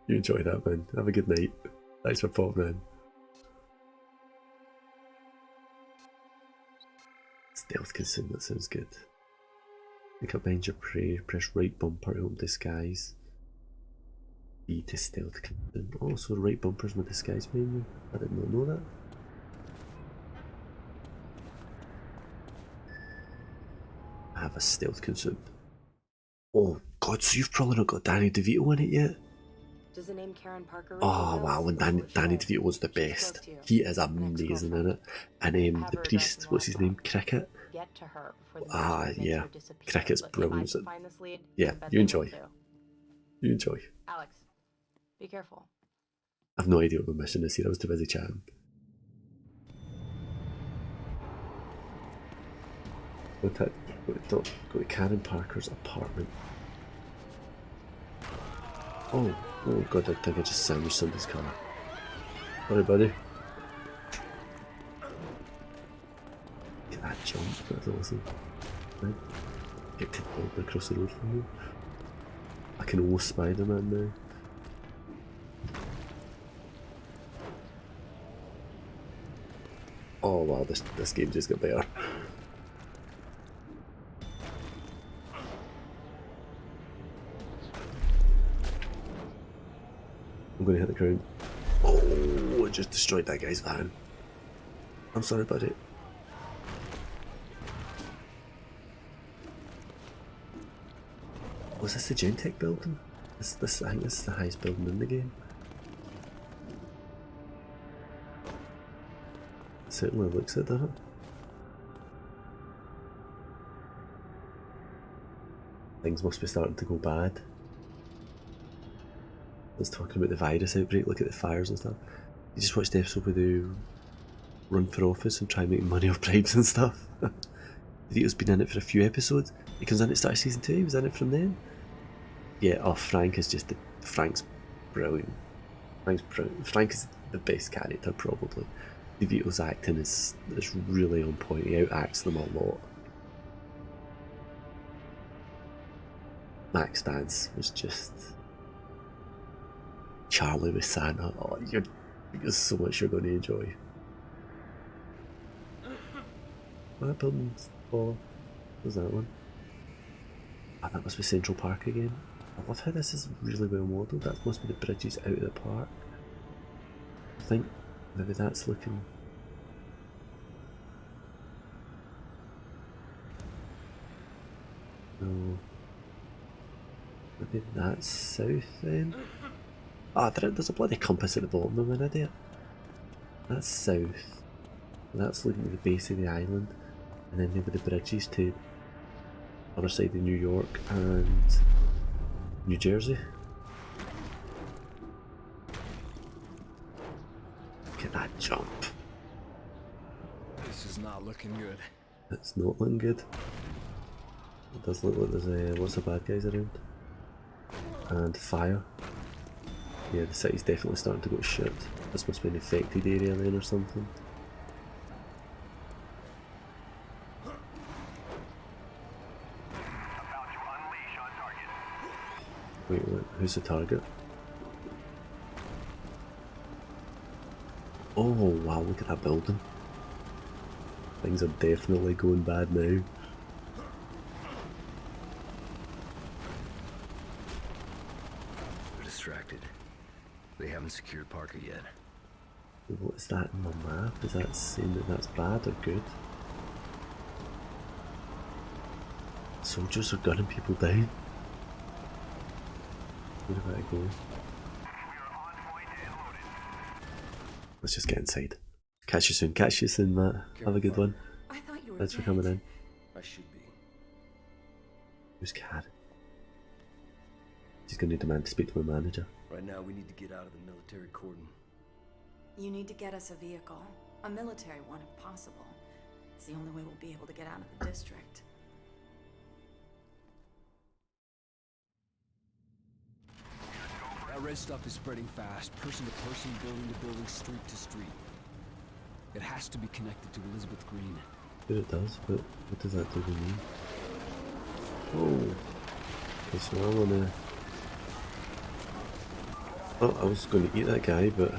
You enjoy that, man. Have a good night. Thanks for popping in. Stealth consume, that sounds good. Think up behind your prey, press right bumper to open disguise. B to stealth consume. Oh, so right bumper's my disguise menu. I did not know that. I have a stealth consume. Oh god, so you've probably not got Danny DeVito in it yet? Does the name Karen Parker? Oh wow, and Danny DeVito was the best. He is amazing in it. And the priest, what's his name? Cricket? Get to her Yeah. Cricket's brilliant. Yeah, you enjoy. You enjoy. Alex, be careful. I've no idea what my mission is here, I was too busy chatting. Go to Karen Parker's apartment. Oh god, I think I just sandwiched somebody's car. Sorry, buddy. Look at that jump, that's awesome. Right. Get to across the road from you. I can almost Spider-Man now. Oh wow, this game just got better. I'm gonna hit the ground. Oh, I just destroyed that guy's van. I'm sorry about it. Was this the Gentech building? I think this is the highest building in the game. It certainly looks it, doesn't it? Things must be starting to go bad. I was talking about the virus outbreak, look at the fires and stuff. You just watched the episode where they run for office and try and make money off bribes and stuff. Vito's been in it for a few episodes. He comes in at the start of season 2, he was in it from then. Yeah, oh, Frank is just Frank's brilliant. Frank is the best character probably. DeVito's acting is really on point, he outacts them a lot. Mac's dad's was just Charlie with Santa. Oh, there's so much you're going to enjoy. What building's for? What was that one? Ah, that must be Central Park again. I love how this is really well modelled. That must be the bridges out of the park. I think maybe that's looking... No. Maybe that's south then? Ah, there's a bloody compass at the bottom of an idiot. That's south. That's looking at the base of the island. And then maybe the bridges to the other side of New York and New Jersey. Look at that jump. This is not looking good. It's not looking good. It does look like there's lots of bad guys around. And fire. Yeah, the city's definitely starting to go to shit. This must be an affected area then or something. Wait, who's the target? Oh wow, look at that building. Things are definitely going bad now. They're distracted. They haven't secured Parker yet. What is that in the map? Is that saying that that's bad or good? Soldiers are gunning people down. Where about I go? Let's just get inside. Catch you soon, Matt. Have a good one. I thought you were Thanks for coming in. I should be. Who's Karen? She's gonna demand to speak to my manager. Right now, we need to get out of the military cordon. You need to get us a vehicle. A military one if possible. It's the only way we'll be able to get out of the district. That red stuff is spreading fast, person to person, building to building, street to street. It has to be connected to Elizabeth Green. Sure it does, but what does that do to me? Oh. Okay, so I wanna... Oh, I was going to eat that guy, but...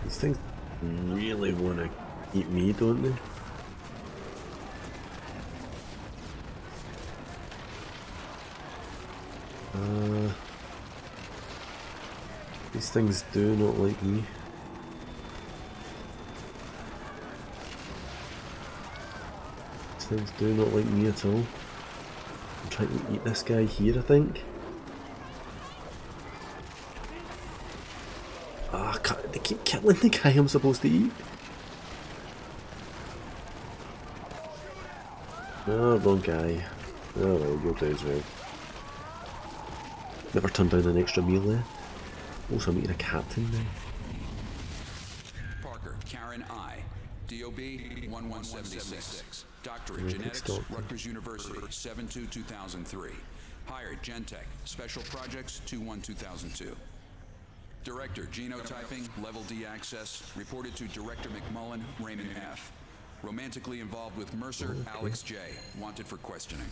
These things really want to eat me, don't they? These things do not like me. These things do not like me at all. I'm trying to eat this guy here, I think. Ah, they keep killing the guy I'm supposed to eat. Oh, wrong guy. Oh well, you'll do as well. Never turned down an extra meal there. Also, I'm eating a captain now. Parker, Karen I. DOB 1176. Doctorate Yeah, Genetics, stop. Rutgers University 72-2003. Hired Gentech, Special Projects 21-2002. Director Genotyping, Level D Access. Reported to Director McMullen, Raymond F. Romantically involved with Mercer, Alex J. Wanted for questioning.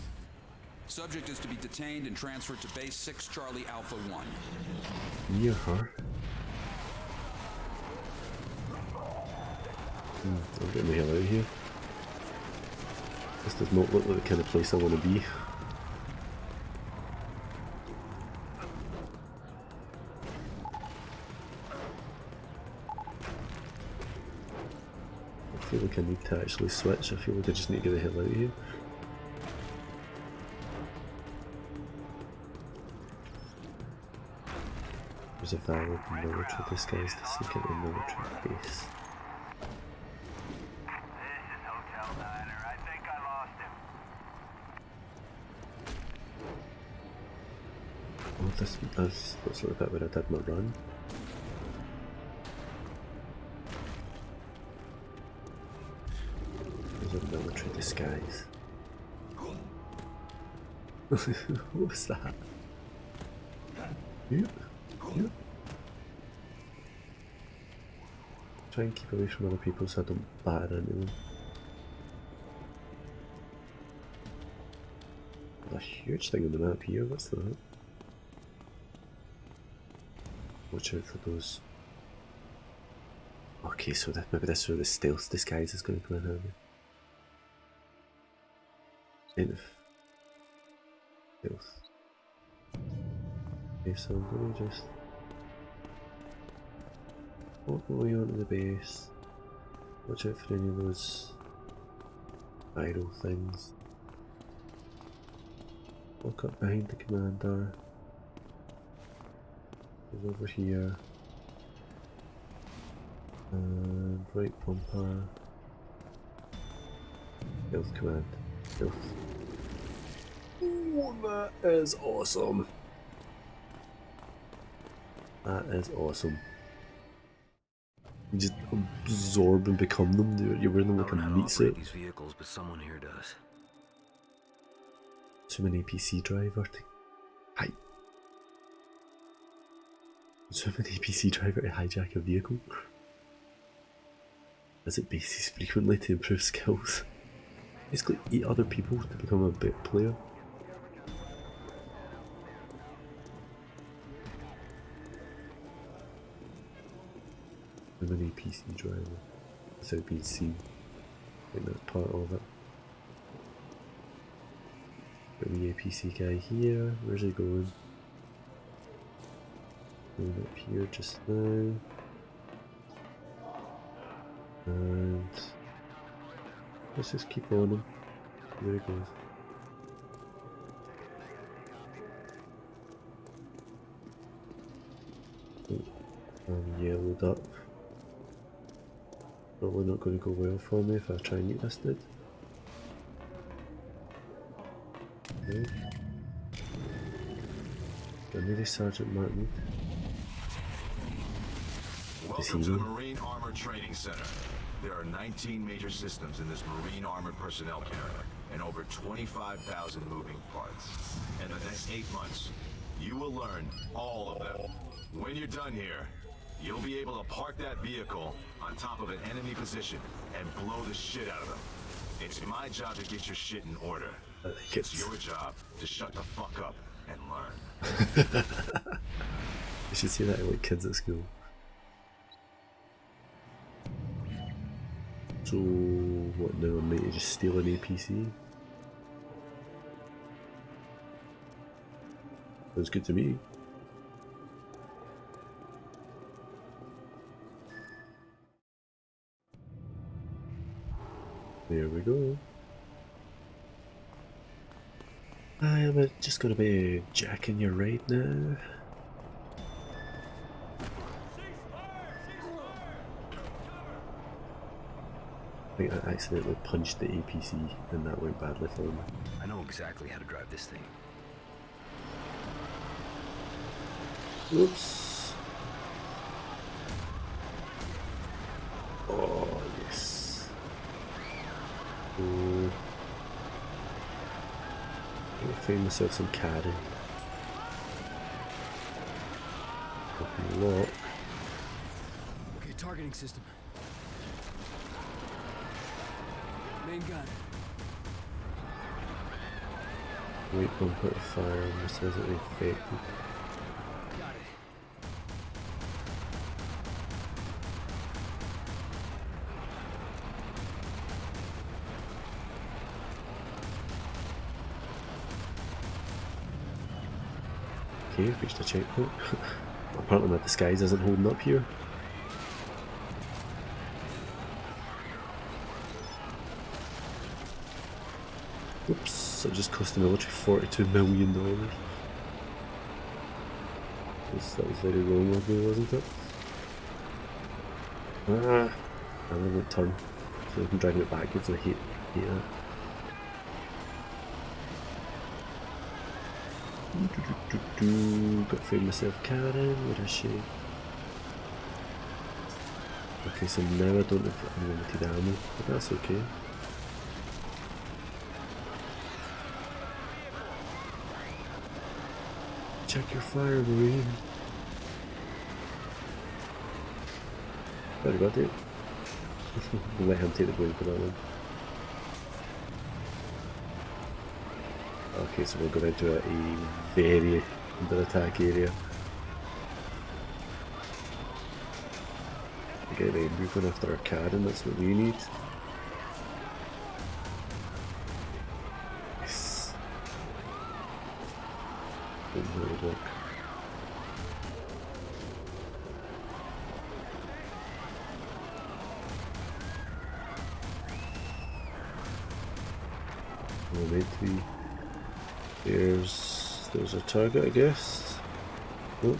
Subject is to be detained and transferred to Base 6 Charlie Alpha 1. Near her. I'm getting the hell out of here. This does not look like the kind of place I want to be. I feel like I need to actually switch. I feel like I just need to get the hell out of here. There's a valid military disguise to sneak into a military base. Oh, this looks like a bit where I did my run. There's a military disguise. What was that? Yep. Yep. Try and keep away from other people so I don't batter into them. a huge thing on the map here. What's that? Watch out for those. Okay, so that maybe that's where the stealth disguise is going to come in handy. Kind of stealth. Okay, so I'm going to just walk my way onto the base. Watch out for any of those viral things. Walk up behind the commander. He's over here. And right bumper. Stealth command. Stealth. Oh, that is awesome. That is awesome. You just absorb and become them, dude. You're wearing them like a meat suit. These vehicles, but someone here does. To an APC driver to hi. To an APC driver to hijack a vehicle. Visit bases frequently to improve skills. Basically eat other people to become a better player. I'm an APC driver without being seen. I think that's part of it. Got the APC guy here. Where's he going? Going up here just now. And let's just keep on him. There he goes. Oh, I'm yellowed up. Probably not going to go well for me if I try and eat this dude. Okay. Give me the Sergeant Martin. Welcome to the Marine Armor Training Center. There are 19 major systems in this Marine Armored Personnel Carrier and over 25,000 moving parts. In the next 8 months, you will learn all of them. When you're done here, you'll be able to park that vehicle on top of an enemy position and blow the shit out of them. It's my job to get your shit in order. It's your job to shut the fuck up and learn. You should see that in like kids at school. So what now? I'm to just steal an APC? Sounds good to me. There we go. I am just gonna be jacking your ride now. I think I accidentally punched the APC and that went badly for me. I know exactly how to drive this thing. Oops. Oh, yes. Oh. I'll find myself some carry. Open lock. Okay, targeting system. Main gun. Wait bumper to fire and this isn't affected. Got it. Okay, reached a checkpoint. Apparently my disguise isn't holding up here. Oops, I just cost the military $42 million. That was very wrong of me, wasn't it? Ah, I won't turn. So I'm driving it backwards, I hate that. Got to find myself Karen, where is she? Okay, so now I don't have unlimited ammo, but that's okay. Check your fire, Marine. Sorry about it. We'll let him take the blame for that one. Okay, so we're going into a very under attack area. Okay, then we're going after our Karen, that's what we need. Yes. Didn't really work. We're meant to be. There's a target, I guess. Nope.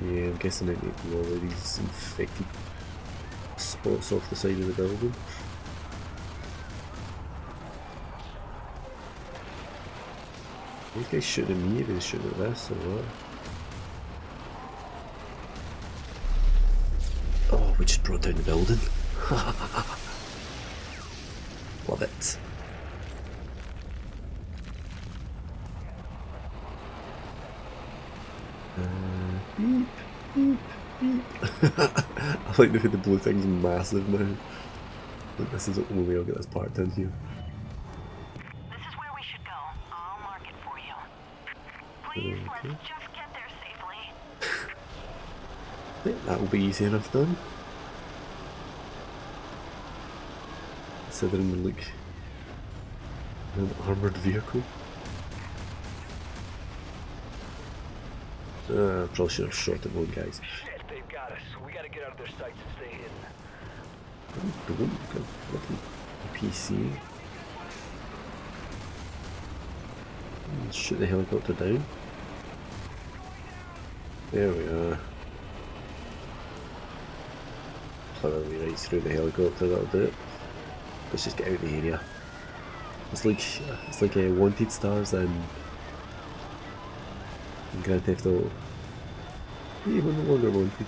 Yeah, I'm guessing I need to blow all these infected spots off the side of the building. These guys shooting at me, they're shooting at this or what? Oh, we just brought down the building. Love it. Beep, beep, beep. I like the way the blue thing's massive now. Like, this is the only way I'll get this part done here. This is where we should go. I'll mark it for you. Please, Okay. let's just get there safely. I think that will be easy enough done. Considering we're like an armoured vehicle. Probably should have shot at one, guys. Shit, they've got us. We gotta get out of their sights and stay hidden. PC. Shoot the helicopter down. There we are. Plow our way right through the helicopter, that'll do it. Let's just get out of the area. It's like wanted stars in Grand Theft Auto. Yeah, we're no longer wanted.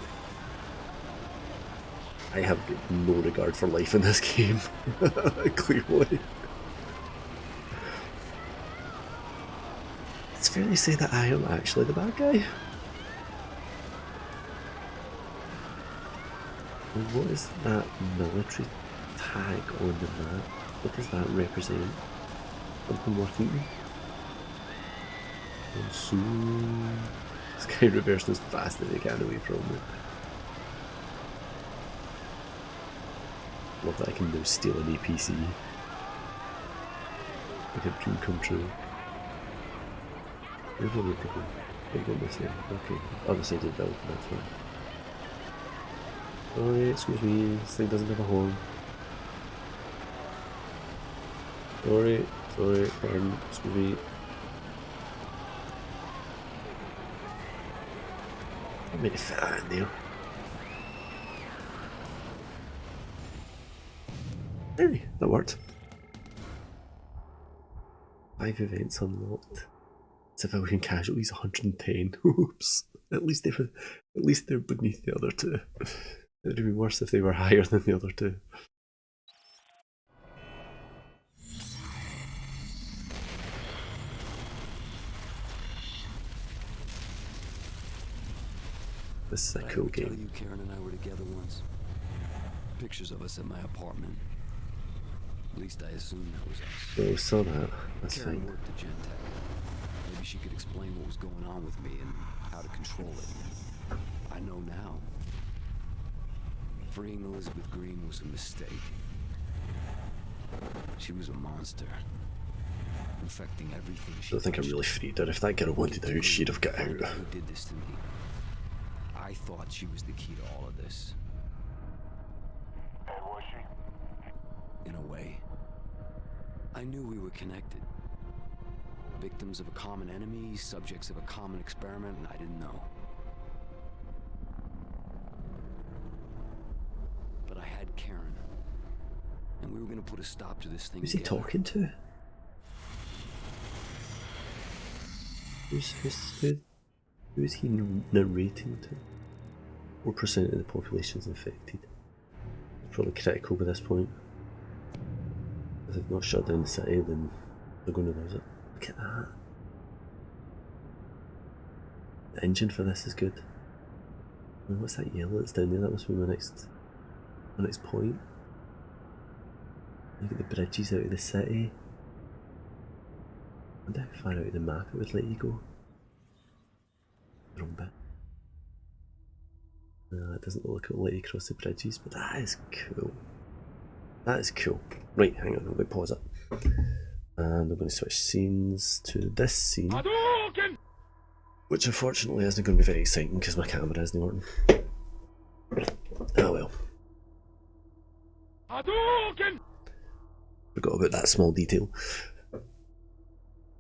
I have no regard for life in this game. Clearly. It's fair to say that I am actually the bad guy. What is that military tag on the map? What does that represent? Something worth eating? Soon. This guy reversed as fast as he can away from me. Love that I can now steal an APC. Like a dream come true. Where do I need to go? I've got this here. Okay, other side of the building, that's fine. Sorry, excuse me, this thing doesn't have a horn. Sorry, pardon, excuse me. I made it fit that in there. Hey, that worked. 5 events unlocked. Civilian casualties 110. Oops. At least they're beneath the other two. It would have been worse if they were higher than the other two. This is a cool game. Tell you Karen and I were together once. Pictures of us at my apartment. At least I assumed that was us. Oh, saw that. That's Karen fine. worked at Gentech. Maybe she could explain what was going on with me and how to control it. I know now. Freeing Elizabeth Green was a mistake. She was a monster. Infecting everything she I don't think I really freed her. If that girl wanted out, she'd have got out. Who did this to me? I thought she was the key to all of this. And was she? In a way. I knew we were connected. Victims of a common enemy, subjects of a common experiment, and I didn't know. But I had Karen. And we were gonna put a stop to this thing. Who's he together. talking to? Who is he narrating to? 4% of the population is infected. Probably critical by this point. If they've not shut down the city, then they're going to lose it. Look at that. The engine for this is good. What's that yellow that's down there? That must be my next point. Look at the bridges out of the city. I wonder how far out of the map it would let you go. Wrong bit. No, it doesn't look like it'll let you cross the bridges, but that is cool. That is cool. Right, hang on, I'm going to pause it. And I'm going to switch scenes to this scene. Which unfortunately isn't going to be very exciting because my camera isn't working. Oh well. Forgot about that small detail.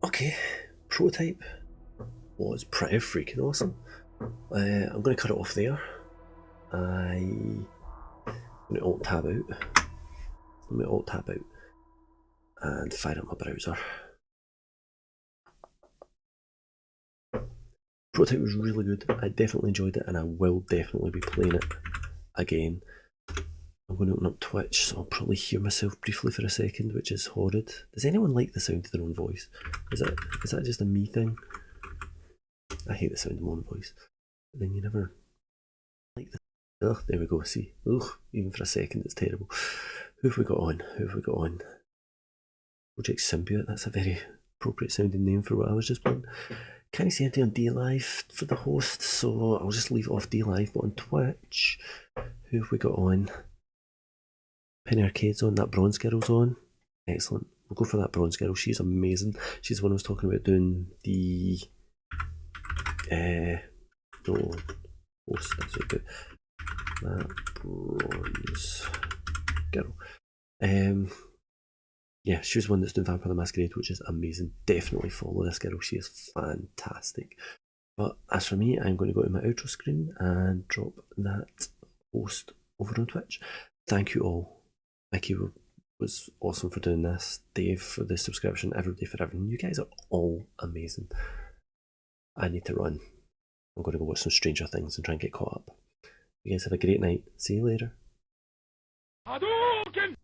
Okay, prototype was pretty freaking awesome. I'm going to cut it off there. I'm going to alt tab out. I'm going to alt tab out and fire up my browser. Prototype was really good. I definitely enjoyed it and I will definitely be playing it again. I'm going to open up Twitch, so I'll probably hear myself briefly for a second, which is horrid. Does anyone like the sound of their own voice? Is that just a me thing? I hate the sound of my own voice. But then you never like the... Ugh, there we go, see. Ugh, even for a second it's terrible. Who have we got on? Project Symbiote, that's a very appropriate sounding name for what I was just playing. Can't see anything on DLive for the host, so I'll just leave it off DLive, but on Twitch, who have we got on? Penny Arcade's on, that Bronze Girl's on. Excellent. We'll go for that Bronze Girl. She's amazing. She's the one I was talking about doing the no host, that's what I do. That Bronze Girl. Yeah, she was one that's doing Vampire the Masquerade, which is amazing. Definitely follow this girl, she is fantastic. But as for me, I'm going to go to my outro screen and drop that post over on Twitch. Thank you all. Mickey was awesome for doing this. Dave for the subscription. Everybody for everything. You guys are all amazing. I need to run. I'm going to go watch some Stranger Things and try and get caught up. You guys have a great night. See you later. Hadouken!